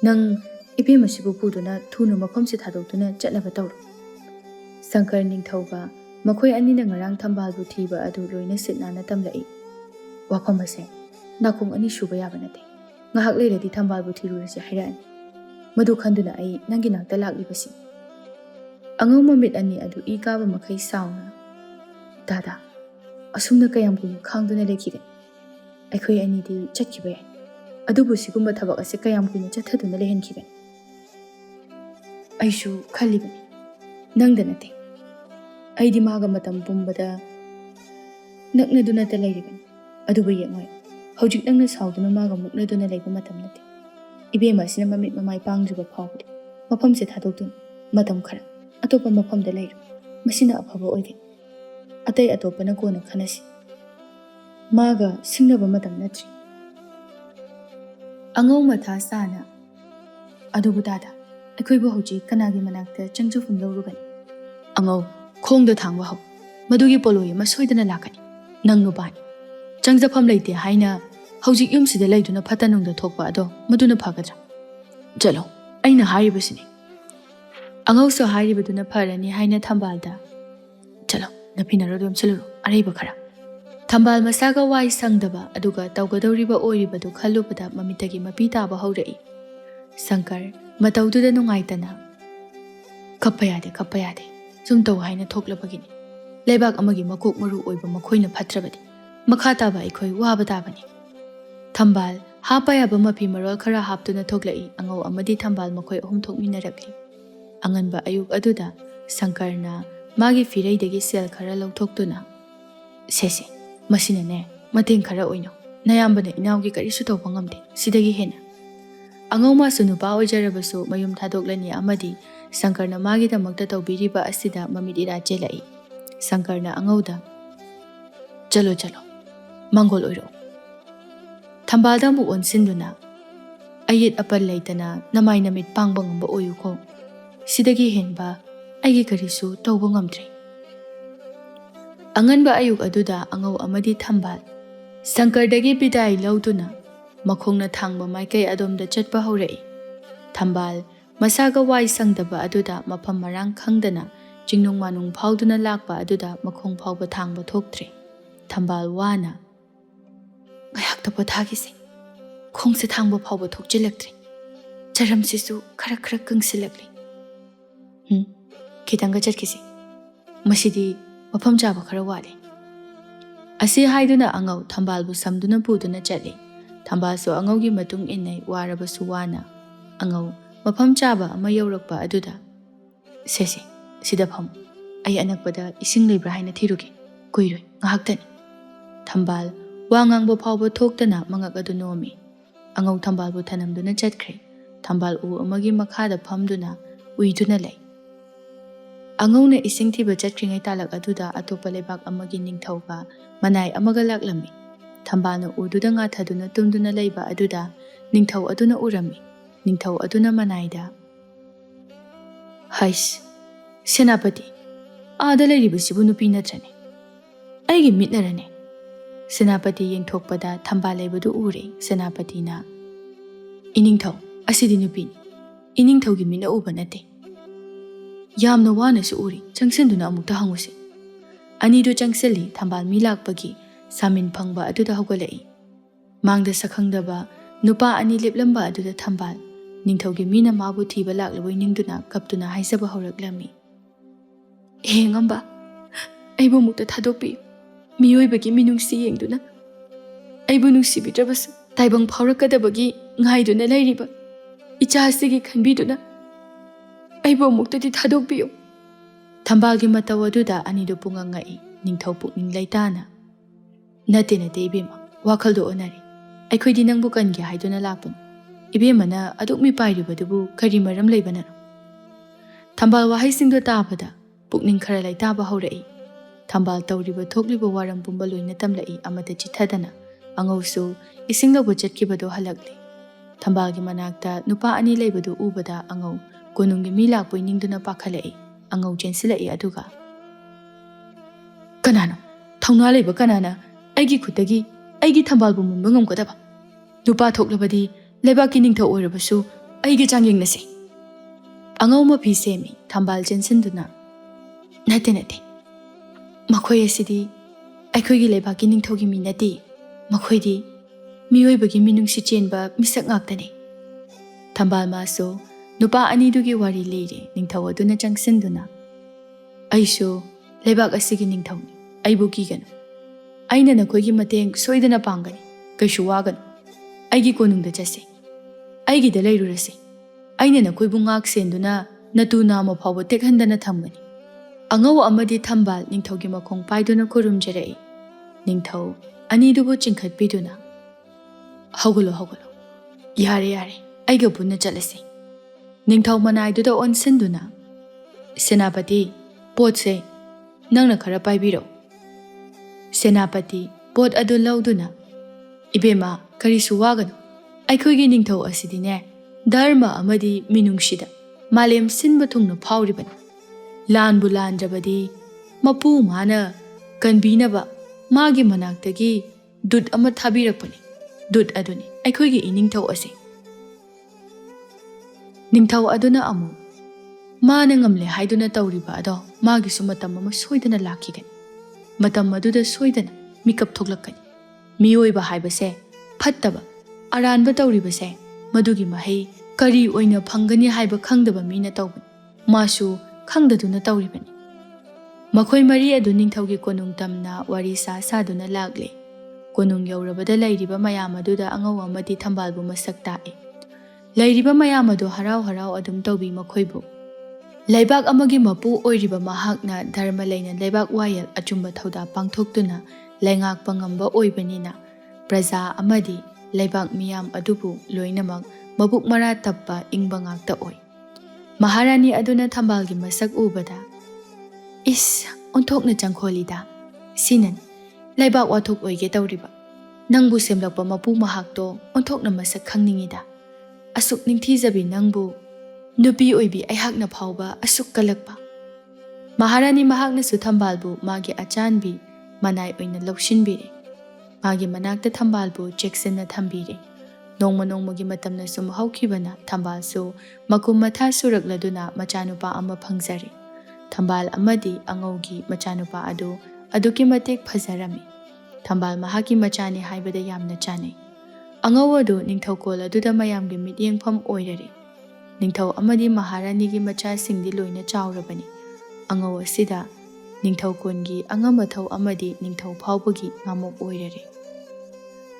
nang ipema sibu puduna thuna mafamsi thadokduna chatnaba tawro. Sankar ningthauba makhoi anina ngarang thambalbu thiba adu loina sitnana tamlai. Wafam ase nakung ani shuba yaba nate. Ngahak leiradi thambalbu thirurasi hairani. Madu khanduna ai nangi nakta laklibasi. Angau mamit ani adu ikaba makhai sauna. Dada, asumna kayam kuno khangduna lekhire. Aikhoi ani di chatkiba yai. Adubu sigumba thabak ase kayam kuno chathaduna lehenkire. Aishu khalibani. Nangda nate. Aidi maga matam pumbada naknaduna ta leiribani. Adubu yengoi. Hojik nangna sauduna maga muknaduna leiba matam nate. Ibema asina mamit mamai pangjuba phawde. Mafamse thadokduna matam khara atopa mafamda leiru. Masina afaba oige. Atai atopana kona khanasi. Maga singnaba matam natri. Angau matha sana. Adubu dada. Aikhoibu hojik kanagi manakta changjufum lawrugani. Angau khongda thangwa hau. Madugi poloi ma soidana lakani. Nang nubani. Changjafam leite haina hojik yumsida leiduna phatanungda thokpa ado maduna phagadra. Jalo aina haribasini. Angau so haribaduna pharani haina thambalda. Jalo napinaro dum saluru araiba khara. Thambal masaga wai sangdaba aduga tawgadawriba oiribadu khalubada mamitagi mapi taba haurai. Sankar matawduda nungaitana. Kappa yade. Zum taw haina thoklabagini. Leibak amagi makok maru oiba makhoina phatrabadi. Makha taba aikhoi waba tabani. Thambal hapa yaba mapi marol khara haptuna thoklai angau amadi thambal makhoi ahum thokminarakli. Anganba ayuk aduda Sankarna magi fireidagi sel khara lawthoktuna. Sese masinane mateng khara oino. Nayambana inawgi karisu tawba ngamde sidagi hena. Angau masu nupa oijarabasu mayum thadoklani amadi Sankarna magi damakta tawbiriba asida mamidira jelai. Sankarna angauda Jalo Mangol oiro. Thambalda mu onsinduna ayit apal leitana namai namit pangba ngamba oyuko. Sidagi henba aigi karisu tawba ngamdre. Anganba ayuk aduda angau amadi thambal Sankardagi bidai lauduna makhongna thangba maikai adomda chatpa haurai. Thambal masaga wai sangdaba aduda mafam marang khangdana jingnung manung phauduna lakpa aduda makhong phauba thangba thoktre. Thambal wana ngayakta pothagise khongse thangba phauba thokchilaktre. Charamsisu khara kangsilakli. Kitanga chatkisi. Masidi mafam chaba khara wale. Asi haiduna angau thambalbu samduna puduna chatli. Thambalso angaugi matung innai warabasu wana. Angau mafam chaba ama yaurakpa aduda. Sese sida pham. Ay anakpada ising leibra haina thiruge. Kuiroi ngahaktani. Thambal wangangbo phawba thoktana mangak adu nomi. Angau thambalbu thanamduna chatkre. Thambal u amagi makhada phamduna uiduna lei. Angau na ising thiba chatkringai talak aduda atopa lebak amagi ningthauba manai amaga laklami. Thambal na ududa nga thaduna tumduna leiba aduda ningthau aduna urami. Ningthau aduna manaida. Hais Senapati Aada leiribasibu nupi natrane. Aigi mitnarane. Senapati yengthokpada thambal leibadu ure. Senapati na Iningthau asidi nupini. Iningthaugi mina uba nate. Yamna wana su uri changsenduna amukta hangusi. Anidu changseli thambal milakpagi samin phangba aduda hogalai. Mangda sakhangdaba nupa ani liplamba aduda thambal ningthaugi mina mabu thiba laklaboi ningduna kaptuna haisaba horaklami. Ngamba ꯑꯩꯕꯨ ꯑꯃꯨꯛꯇ ꯊꯥꯗꯣꯛꯄꯤꯌꯨ ꯃꯤꯑꯣꯏꯕꯒꯤ ꯃꯤꯅꯨꯡꯁꯤ ꯌꯦꯡꯗꯨꯅ ꯑꯩꯕꯨ ꯅꯨꯡꯁꯤꯕꯤꯗ꯭ꯔꯕꯁꯨ ꯇꯥꯏꯕꯪ ꯐꯥꯎꯔꯛꯀꯗꯕꯒꯤ ꯉꯥꯏꯗꯨꯅ ꯂꯩꯔꯤꯕ ꯏꯆꯥꯁꯤꯒꯤ ꯈꯟꯕꯤꯗꯨꯅ ꯑꯩꯕꯨ ꯑꯃꯨꯛꯇꯗꯤ ꯊꯥꯗꯣꯛꯄꯤꯌꯨ ꯊꯝꯕꯥꯜꯒꯤ ꯃꯇꯧ ꯑꯗꯨꯗ ꯑꯅꯤꯗꯨ ꯄꯨꯡꯉꯛꯉꯛꯏ ꯅꯤꯡꯊꯧ ꯄꯨꯛꯅꯤꯡ ꯂꯩꯇꯥꯅ ꯅꯠꯇꯦ ꯏꯕꯦꯝꯃ ꯋꯥꯈꯜꯗꯣ ꯑꯣꯟꯅꯔꯦ ꯑꯩꯈꯣꯏꯗꯤ ꯅꯪꯕꯨ ꯀꯟꯒꯦ ꯍꯥꯏꯗꯨꯅ ꯂꯥꯛꯄꯅꯤ ꯏꯕꯦꯝꯃꯅ ꯑꯗꯨꯛ ꯃꯤꯄꯥꯏꯔꯤꯕꯗꯨꯕꯨ ꯀꯔꯤ ꯃꯔꯝ ꯂꯩꯕꯅꯅꯣ ꯊꯝꯕꯥꯜ ꯋꯥꯍꯩꯁꯤꯡꯗꯣ ꯇꯥꯕꯗ ꯄꯨꯛꯅꯤꯡ ꯈꯔ ꯂꯩꯇꯥꯕ ꯍꯧꯔꯛꯏ ꯊꯝꯕꯥꯜ ꯇꯧꯔꯤꯕ ꯊꯣꯛꯂꯤꯕ ꯋꯥꯔꯝ ꯄꯨꯝꯕ ꯂꯣꯏꯅ ꯇꯝꯂꯛꯏ ꯑꯃꯗ ꯆꯤꯊꯗꯅ ꯑꯉꯧꯁꯨ ꯏꯁꯤꯡ ꯂꯧꯕ ꯆꯠꯈꯤꯕꯗꯣ ꯍꯜꯂꯛꯂꯤ ꯊꯝꯕꯥꯜꯒꯤ ꯃꯅꯥꯛꯇ ꯅꯨꯄꯥ ꯑꯅꯤ ꯂꯩꯕꯗꯨ ꯎꯕꯗ ꯑꯉꯧ ꯀꯣꯅꯨꯡꯒꯤ ꯃꯤ ꯂꯥꯛꯄꯣꯏ ꯅꯤꯡꯗꯨꯅ ꯄꯥꯈꯠꯂꯛꯏ ꯑꯉꯧ ꯆꯦꯟꯁꯤꯜꯂꯛꯏ ꯑꯗꯨꯒ ꯀꯅꯥꯅꯣ ꯊꯧꯅꯥ ꯂꯩꯕ ꯀꯅꯥꯅ ꯑꯩꯒꯤ ꯈꯨꯠꯇꯒꯤ ꯑꯩꯒꯤ ꯊꯝꯕꯥꯜꯕꯨ ꯃꯨꯟꯕ ꯉꯝꯒꯗꯕ ꯅꯨꯄꯥ ꯊꯣꯛꯂꯕꯗꯤ ꯂꯩꯕꯥꯛꯀꯤ ꯅꯤꯡꯊꯧ ꯑꯣꯏꯔꯕꯁꯨ ꯑꯩꯒꯤ ꯆꯥꯡꯌꯦꯡꯅꯁꯤ ꯑꯉꯧ ꯃꯐꯤ ꯁꯦꯝꯃꯤ ꯊꯝꯕꯥꯜ ꯆꯦꯟꯁꯤꯟꯗꯨꯅ ꯅꯠꯇꯦ ꯃꯈꯣꯏ ꯑꯁꯤꯗꯤ ꯑꯩꯈꯣꯏꯒꯤ ꯂꯩꯕꯥꯛꯀꯤ ꯅꯤꯡꯊꯧꯒꯤ ꯃꯤ ꯅꯠꯇꯦ ꯃꯈꯣꯏꯗꯤ ꯃꯤꯑꯣꯏꯕꯒꯤ ꯃꯤꯅꯨꯡꯁꯤ ꯆꯦꯟꯕ ꯃꯤꯁꯛ ꯉꯥꯛꯇꯅꯤ ꯊꯝꯕꯥꯜ ꯃꯥꯁꯨ ꯅꯨꯄꯥ ꯑꯅꯤꯗꯨꯒꯤ ꯋꯥꯔꯤ ꯂꯤꯔꯦ ꯅꯤꯡꯊꯧ ꯑꯗꯨꯅ ꯆꯪꯁꯤꯟꯗꯨꯅ ꯑꯩꯁꯨ ꯂꯩꯕꯥꯛ ꯑꯁꯤꯒꯤ ꯅꯤꯡꯊꯧꯅꯤ ꯑꯩꯕꯨ ꯀꯤꯒꯅꯨ ꯑꯩꯅ ꯅꯈꯣꯏꯒꯤ ꯃꯇꯦꯡ ꯁꯣꯏꯗꯅ ꯄꯥꯡꯒꯅꯤ ꯀꯩꯁꯨ ꯋꯥꯒꯅꯨ ꯑꯩꯒꯤ ꯀꯣꯅꯨꯡꯗ ꯆꯠꯁꯤ ꯑꯩꯒꯤꯗ ꯂꯩꯔꯨꯔꯁꯤ ꯑꯩꯅ ꯅꯈꯣꯏꯕꯨ ꯉꯥꯛ ꯁꯦꯟꯗꯨꯅ ꯅꯇꯨ ꯅꯥꯝꯃ ꯐꯥꯎꯕ ꯇꯦꯛꯍꯟꯗꯅ ꯊꯝꯒꯅꯤ ꯑꯉꯧ ꯑꯃꯗꯤ ꯊꯝꯕꯥꯜ ꯅꯤꯡꯊꯧꯒꯤ ꯃꯈꯣꯡ ꯄꯥꯏꯗꯨꯅ ꯈꯨꯔꯨꯝꯖꯔꯛꯏ ꯅꯤꯡꯊꯧ ꯑꯅꯤꯗꯨꯕꯨ ꯆꯤꯡꯈꯠꯄꯤꯗꯨꯅ ꯍꯧꯒꯠꯂꯣ ꯌꯥꯔꯦ ꯑꯩꯒ ꯄꯨꯟꯅ ꯆꯠꯂꯁꯤ ꯅꯤꯡꯊꯧ ꯃꯅꯥꯏꯗꯨꯗ ꯑꯣꯟꯁꯤꯟꯗꯨꯅ ꯁꯦꯅꯥꯄꯇꯤ ꯄꯣꯠꯁꯦ ꯅꯪꯅ ꯈꯔ ꯄꯥꯏꯕꯤꯔꯛꯎ ꯁꯦꯅꯥꯄꯇꯤ ꯄꯣꯠ ꯑꯗꯨ ꯂꯧꯗꯨꯅ ꯏꯕꯦꯝꯃ ꯀꯔꯤꯁꯨ ꯋꯥꯒꯅꯨ ꯑꯩꯈꯣꯏꯒꯤ ꯅꯤꯡꯊꯧ ꯑꯁꯤꯗꯤꯅꯦ ꯙꯔꯃ ꯑꯃꯗꯤ ꯃꯤꯅꯨꯡꯁꯤꯗ ꯃꯥꯂꯦꯝ ꯁꯤꯟꯕ ꯊꯨꯡꯅ ꯐꯥꯎꯔꯤꯕꯅꯤ ꯂꯥꯟꯕꯨ ꯂꯥꯟꯗ꯭ꯔꯕꯗꯤ ꯃꯄꯨ ꯃꯥꯅ ꯀꯟꯕꯤꯅꯕ ꯃꯥꯒꯤ ꯃꯅꯥꯛꯇꯒꯤ ꯗꯨꯠ ꯑꯃ ꯊꯥꯕꯤꯔꯛꯄꯅꯤ ꯗꯨꯠ ꯑꯗꯨꯅꯤ ꯑꯩꯈꯣꯏꯒꯤ ꯏꯅꯤꯡꯊꯧ ꯑꯁꯤ ꯅꯤꯡꯊꯧ ꯑꯗꯨꯅ ꯑꯃꯨꯛ ꯃꯥꯅ ꯉꯝꯂꯦ ꯍꯥꯏꯗꯨꯅ ꯇꯧꯔꯤꯕ ꯑꯗꯣ ꯃꯥꯒꯤꯁꯨ ꯃꯇꯝ ꯑꯃ ꯁꯣꯏꯗꯅ ꯂꯥꯛꯈꯤꯒꯅꯤ ꯃꯇꯝ ꯑꯗꯨꯗ ꯁꯣꯏꯗꯅ ꯃꯤꯀꯞ ꯊꯣꯛꯂꯛꯀꯅꯤ ꯃꯤꯑꯣꯏꯕ ꯍꯥꯏꯕꯁꯦ ꯐꯠꯇꯕ ꯑꯔꯥꯟꯕ ꯇꯧꯔꯤꯕꯁꯦ ꯃꯗꯨꯒꯤ ꯃꯍꯩ ꯀꯔꯤ ꯑꯣꯏꯅ ꯐꯪꯒꯅꯤ ꯍꯥꯏꯕ ꯈꯪꯗꯕ ꯃꯤꯅ ꯇꯧꯕꯅꯤ ꯃꯥꯁꯨ ꯈꯪꯗꯗꯨꯅ ꯇꯧꯔꯤꯕꯅꯤ ꯃꯈꯣꯏ ꯃꯔꯤ ꯑꯗꯨ ꯅꯤꯡꯊꯧꯒꯤ ꯀꯣꯅꯨꯡ ꯇꯝꯅ ꯋꯥꯔꯤ ꯁꯥꯗꯨꯅ ꯂꯥꯛꯂꯦ ꯀꯣꯅꯨꯡ ꯌꯧꯔꯕꯗ ꯂꯩꯔꯤꯕ ꯃꯌꯥꯝ ꯑꯗꯨꯗ ꯑꯉꯧ ꯑꯃꯗꯤ ꯊꯝꯕꯥꯜꯕꯨ ꯃꯁꯛ ꯇꯥꯛꯏ ꯂꯩꯔꯤꯕ ꯃꯌꯥꯝ ꯑꯗꯨ ꯍꯔꯥꯎ ꯑꯗꯨꯝ ꯇꯧꯕꯤ ꯃꯈꯣꯏꯕꯨ ꯂꯩꯕꯥꯛ ꯑꯃꯒꯤ ꯃꯄꯨ ꯑꯣꯏꯔꯤꯕ ꯃꯍꯥꯛꯅ ꯙꯔꯃ ꯂꯩꯅ ꯂꯩꯕꯥꯛ ꯋꯥꯌꯦꯜ ꯑꯆꯨꯝꯕ ꯊꯧꯗꯥ ꯄꯥꯡꯊꯣꯛꯇꯨꯅ ꯂꯩꯉꯥꯛꯄ ꯉꯝꯕ ꯑꯣꯏꯕꯅꯤꯅ ꯄ꯭ꯔꯖꯥ ꯑꯃꯗꯤ ꯂꯩꯕꯥꯛ ꯃꯤꯌꯥꯝ ꯑꯗꯨꯕꯨ ꯂꯣꯏꯅꯃꯛ ꯃꯕꯨꯛ ꯃꯔꯥ ꯇꯞꯄ ꯏꯪꯕ ꯉꯥꯛꯇ ꯑꯣꯏ ꯃꯍꯥꯔꯥꯅꯤ ꯑꯗꯨꯅ ꯊꯝꯕꯥꯜꯒꯤ ꯃꯁꯛ ꯎꯕꯗ ꯏꯁ ꯑꯣꯟꯊꯣꯛꯅ ꯆꯪꯈꯣꯜꯂꯤꯗ ꯁꯤꯅꯅꯤ ꯂꯩꯕꯥꯛ ꯋꯥꯊꯣꯛ ꯑꯣꯏꯒꯦ ꯇꯧꯔꯤꯕ ꯅꯪꯕꯨ ꯁꯦꯝꯂꯛꯄ ꯃꯄꯨ ꯃꯍꯥꯛꯇꯣ ꯑꯣꯟꯊꯣꯛꯅ ꯃꯁꯛ ꯈꯪꯅꯤꯡꯉꯤꯗ ꯑꯁꯨꯛ ꯅꯤꯡꯊꯤꯖꯕꯤ ꯅꯪꯕꯨ ꯅꯨꯄꯤ ꯑꯣꯏꯕꯤ ꯑꯩꯍꯥꯛꯅ ꯐꯥꯎꯕ ꯑꯁꯨꯛ ꯀꯜꯂꯛꯄ ꯃꯍꯥꯔꯥꯅꯤ ꯃꯍꯥꯛꯅꯁꯨ ꯊꯝꯕꯥꯜꯕꯨ ꯃꯥꯒꯤ ꯑꯆꯥꯟꯕꯤ ꯃꯅꯥꯏ ꯑꯣꯏꯅ ꯂꯧꯁꯤꯟꯕꯤꯔꯦ ꯃꯥꯒꯤ ꯃꯅꯥꯛꯇ ꯊꯝꯕꯥꯜꯕꯨ ꯆꯦꯛꯁꯤꯟꯅ ꯊꯝꯕꯤꯔꯦ ꯅꯣꯡꯃꯒꯤ ꯃꯇꯝꯅ ꯁꯨꯝ ꯍꯧꯈꯤꯕꯅ ꯊꯝꯕꯥꯜꯁꯨ ꯃꯀꯨꯝ ꯃꯊꯥ ꯁꯨꯔꯛꯂꯗꯨꯅ ꯃꯆꯥꯅꯨꯄꯥ ꯑꯃ ꯐꯪꯖꯔꯦ ꯊꯝꯕꯥꯜ ꯑꯃꯗꯤ ꯑꯉꯧꯒꯤ ꯃꯆꯥꯅꯨꯄꯥ ꯑꯗꯨ ꯑꯗꯨꯛꯀꯤ ꯃꯇꯤꯛ ꯐꯖꯔꯝꯃꯤ ꯊꯝꯕꯥꯜ ꯃꯍꯥꯛꯀꯤ ꯃꯆꯥꯅꯤ ꯍꯥꯏꯕꯗ ꯌꯥꯝꯅ ꯆꯥꯅꯩ ꯑꯉꯧ ꯑꯗꯨ ꯅꯤꯡꯊꯧꯀꯣꯜ ꯑꯗꯨꯗ ꯃꯌꯥꯝꯒꯤ ꯃꯤꯠꯌꯦꯡꯐꯝ ꯑꯣꯏꯔꯔꯦ ꯅꯤꯡꯊꯧ ꯑꯃꯗꯤ ꯃꯍꯥꯔꯥꯅꯤꯒꯤ ꯃꯆꯥꯁꯤꯡꯗꯤ ꯂꯣꯏꯅ ꯆꯥꯎꯔꯕꯅꯤ ꯑꯉꯧ ꯑꯁꯤꯗ ꯅꯤꯡꯊꯧꯀꯣꯟꯒꯤ ꯑꯉꯝ ꯑꯊꯧ ꯑꯃꯗꯤ ꯅꯤꯡꯊꯧ ꯐꯥꯎꯕꯒꯤ ꯉꯥꯃꯣꯛ ꯑꯣꯏꯔꯔꯦ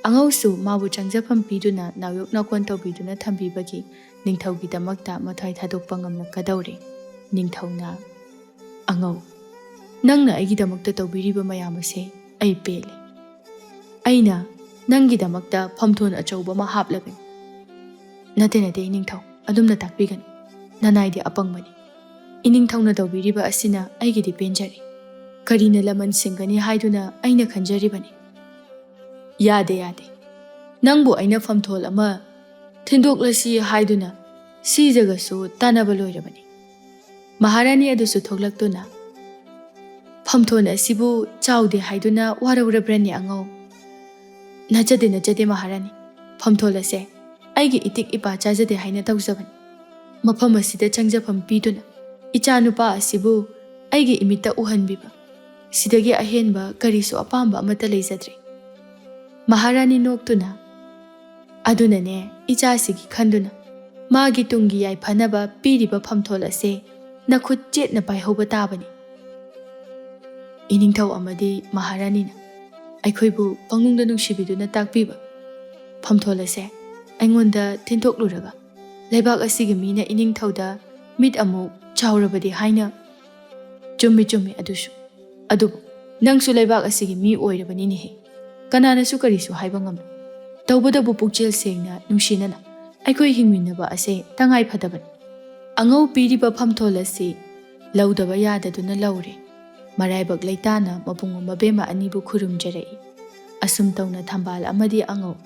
ꯑꯉꯧꯁꯨ ꯃꯥꯕꯨ ꯆꯪꯖꯐꯝ ꯄꯤꯗꯨꯅ ꯅꯥꯌꯣꯛ ꯅꯥꯀꯣꯟ ꯇꯧꯕꯤꯗꯨꯅ ꯊꯝꯕꯤꯕꯒꯤ ꯅꯤꯡꯊꯧꯒꯤꯗꯃꯛꯇ ꯃꯊ꯭ꯋꯥꯏ ꯊꯥꯗꯣꯛꯄ ꯉꯝꯂꯛꯀꯗꯧꯔꯦ ꯅꯤꯡꯊꯧꯅ ꯑꯉꯧ ꯅꯪꯅ ꯑꯩꯒꯤꯗꯃꯛꯇ ꯇꯧꯕꯤꯔꯤꯕ ꯃꯌꯥꯝ ꯑꯁꯦ ꯑꯩ ꯄꯦꯜꯂꯦ ꯑꯩꯅ ꯅꯪꯒꯤꯗꯃꯛꯇ ꯐꯝꯊꯣꯟ ꯑꯆꯧꯕ ꯑꯃ ꯍꯥꯞꯂꯒꯅꯤ ꯅꯠꯇꯦ ꯏꯅꯤꯡꯊꯧ ꯑꯗꯨꯝꯅ ꯇꯥꯛꯄꯤꯒꯅꯨ ꯅꯅꯥꯏꯗꯤ ꯑꯄꯪꯕꯅꯤ ꯏꯅꯤꯡꯊꯧꯅ ꯇꯧꯕꯤꯔꯤꯕ ꯑꯁꯤꯅ ꯑꯩꯒꯤꯗꯤ ꯄꯦꯟꯖꯔꯦ ꯀꯔꯤꯅ ꯂꯃꯟ ꯁꯤꯡꯒꯅꯤ ꯍꯥꯏꯗꯨꯅ ꯑꯩꯅ ꯈꯟꯖꯔꯤꯕꯅꯤ ꯌꯥꯗꯦ ꯅꯪꯕꯨ ꯑꯩꯅ ꯐꯝꯊꯣꯜ ꯑꯃ ꯊꯤꯟꯗꯣꯛꯂꯁꯤ ꯍꯥꯏꯗꯨꯅ ꯁꯤꯖꯒꯁꯨ ꯇꯥꯟꯅꯕ ꯂꯣꯏꯔꯕꯅꯤ ꯃꯍꯥꯔꯥꯅꯤ ꯑꯗꯨꯁꯨ ꯊꯣꯛꯂꯛꯇꯨꯅ ꯐꯝꯊꯣꯟ ꯑꯁꯤꯕꯨ ꯆꯥꯎꯗꯦ ꯍꯥꯏꯗꯨꯅ ꯋꯥꯔꯧꯔꯕ꯭ꯔꯅꯤ ꯑꯉꯧ ꯅꯠꯆꯗꯦ ꯃꯍꯥꯔꯥꯅꯤ ꯐꯝꯊꯣꯜ ꯑꯁꯦ ꯑꯩꯒꯤ ꯏꯇꯤꯛ ꯏꯄꯥ ꯆꯥꯖꯗꯦ ꯍꯥꯏꯅ ꯇꯧꯖꯕꯅꯤ ꯃꯐꯝ ꯑꯁꯤꯗ ꯆꯪꯖꯐꯝ ꯄꯤꯗꯨꯅ ꯏꯆꯥ ꯅꯨꯄꯥ ꯑꯁꯤꯕꯨ ꯑꯩꯒꯤ ꯏꯃꯤꯠꯇ ꯎꯍꯟꯕꯤꯕ ꯁꯤꯗꯒꯤ ꯑꯍꯦꯟꯕ ꯀꯔꯤꯁꯨ ꯑꯄꯥꯝꯕ ꯑꯃꯠꯇ ꯂꯩꯖꯗ꯭ꯔꯦ ꯃꯍꯥꯔꯥꯅꯤ ꯅꯣꯛꯇꯨꯅ ꯑꯗꯨꯅꯅꯦ ꯏꯆꯥꯁꯤꯒꯤ ꯈꯟꯗꯨꯅ ꯃꯥꯒꯤ ꯇꯨꯡꯒꯤ ꯌꯥꯏꯐꯅꯕ ꯄꯤꯔꯤꯕ ꯐꯝꯊꯣꯜ ꯑꯁꯦ ꯅꯈꯨꯠ ꯆꯦꯠꯅ ꯄꯥꯏꯍꯧꯕ ꯇꯥꯕꯅꯤ ꯏꯅꯤꯡꯊꯧ ꯑꯃꯗꯤ ꯃꯍꯥꯔꯥꯅꯤꯅ ꯑꯩꯈꯣꯏꯕꯨ ꯄꯪꯅꯨꯡꯗ ꯅꯨꯡꯁꯤꯕꯤꯗꯨꯅ ꯇꯥꯛꯄꯤꯕ ꯐꯝꯊꯣꯜ ꯑꯁꯦ ꯑꯩꯉꯣꯟꯗ ꯊꯤꯟꯊꯣꯛꯂꯨꯔꯒ ꯂꯩꯕꯥꯛ ꯑꯁꯤꯒꯤ ꯃꯤꯅ ꯏꯅꯤꯡꯊꯧꯗ ꯃꯤꯠ ꯑꯃꯨꯛ ꯆꯥꯎꯔꯕꯗꯤ ꯍꯥꯏꯅ ꯆꯨꯝꯃꯤ ꯑꯗꯨꯁꯨ ꯑꯗꯨꯕꯨ ꯅꯪꯁꯨ ꯂꯩꯕꯥꯛ ꯑꯁꯤꯒꯤ ꯃꯤ ꯑꯣꯏꯔꯕꯅꯤꯅꯦꯍꯦ ꯀꯅꯥꯅꯁꯨ ꯀꯔꯤꯁꯨ ꯍꯥꯏꯕ ꯉꯝꯂꯣꯏ ꯇꯧꯕꯗꯕꯨ ꯄꯨꯛꯆꯦꯜ ꯁꯦꯡꯅ ꯅꯨꯡꯁꯤꯅꯅ ꯑꯩꯈꯣꯏ ꯍꯤꯡꯃꯤꯟꯅꯕ ꯑꯁꯦ ꯇꯉꯥꯏ ꯐꯗꯕꯅꯤ ꯑꯉꯧ ꯄꯤꯔꯤꯕ ꯐꯝꯊꯣꯜ ꯑꯁꯤ ꯂꯧꯗꯕ ꯌꯥꯗꯗꯨꯅ ꯂꯧꯔꯦ ꯃꯔꯥꯏꯕꯛ ꯂꯩꯇꯥꯅ ꯃꯕꯨꯡ ꯃꯕꯦꯝꯃ ꯑꯅꯤꯕꯨ ꯈꯨꯔꯨꯝꯖꯔꯛꯏ ꯑꯁꯨꯝ ꯇꯧꯅ ꯊꯝꯕꯥꯜ ꯑꯃꯗꯤ ꯑꯉꯧ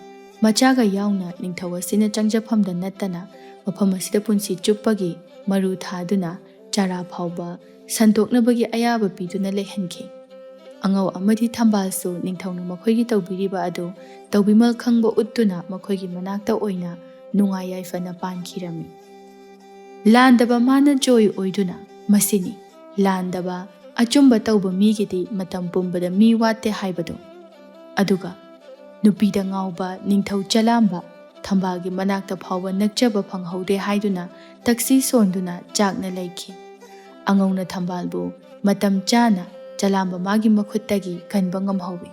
ꯃꯆꯥꯒ ꯌꯥꯎꯅ ꯅꯤꯡꯊꯧ ꯑꯁꯤꯅ ꯆꯪꯖꯐꯝꯗ ꯅꯠꯇꯅ ꯃꯐꯝ ꯑꯁꯤꯗ ꯄꯨꯟꯁꯤ ꯆꯨꯞꯄꯒꯤ ꯃꯔꯨ ꯊꯥꯗꯨꯅ ꯆꯥꯔꯥ ꯐꯥꯎꯕ ꯁꯟꯇꯣꯛꯅꯕꯒꯤ ꯑꯌꯥꯕ ꯄꯤꯗꯨꯅ ꯂꯩꯍꯟꯈꯤ ꯑꯉꯧ ꯑꯃꯗꯤ ꯊꯝꯕꯥꯜꯁꯨ ꯅꯤꯡꯊꯧꯅ ꯃꯈꯣꯏꯒꯤ ꯇꯧꯕꯤꯔꯤꯕ ꯑꯗꯨ ꯇꯧꯕꯤꯃꯜ ꯈꯪꯕ ꯎꯠꯇꯨꯅ ꯃꯈꯣꯏꯒꯤ ꯃꯅꯥꯛꯇ ꯑꯣꯏꯅ ꯅꯨꯡꯉꯥꯏ ꯌꯥꯏꯐꯅ ꯄꯥꯟꯈꯤꯔꯝꯃꯤ ꯂꯥꯟꯗꯕ ꯃꯥꯅ ꯖꯣꯏ ꯑꯣꯏꯗꯨꯅ ꯃꯁꯤꯅꯤ ꯂꯥꯟꯗꯕ ꯑꯆꯨꯝꯕ ꯇꯧꯕ ꯃꯤꯒꯤꯗꯤ ꯃꯇꯝ ꯄꯨꯝꯕꯗ ꯃꯤ ꯋꯥꯠꯇꯦ ꯍꯥꯏꯕꯗꯣ ꯑꯗꯨꯒ ꯅꯨꯄꯤꯗ ꯉꯥꯎꯕ ꯅꯤꯡꯊꯧ ꯆꯂꯥꯝꯕ ꯊꯝꯕꯥꯜꯒꯤ ꯃꯅꯥꯛꯇ ꯐꯥꯎꯕ ꯅꯛꯆꯕ ꯐꯪꯍꯧꯗꯦ ꯍꯥꯏꯗꯨꯅ ꯇꯛꯁꯤ ꯁꯣꯟꯗꯨꯅ ꯆꯥꯛꯅ ꯂꯩꯈꯤ ꯑꯉꯧꯅ ꯊꯝꯕꯥꯜꯕꯨ ꯃꯇꯝ ꯆꯥꯅ ꯆꯂꯥꯝꯕ ꯃꯥꯒꯤ ꯃꯈꯨꯠꯇꯒꯤ ꯀꯟꯕ ꯉꯝꯍꯧꯏ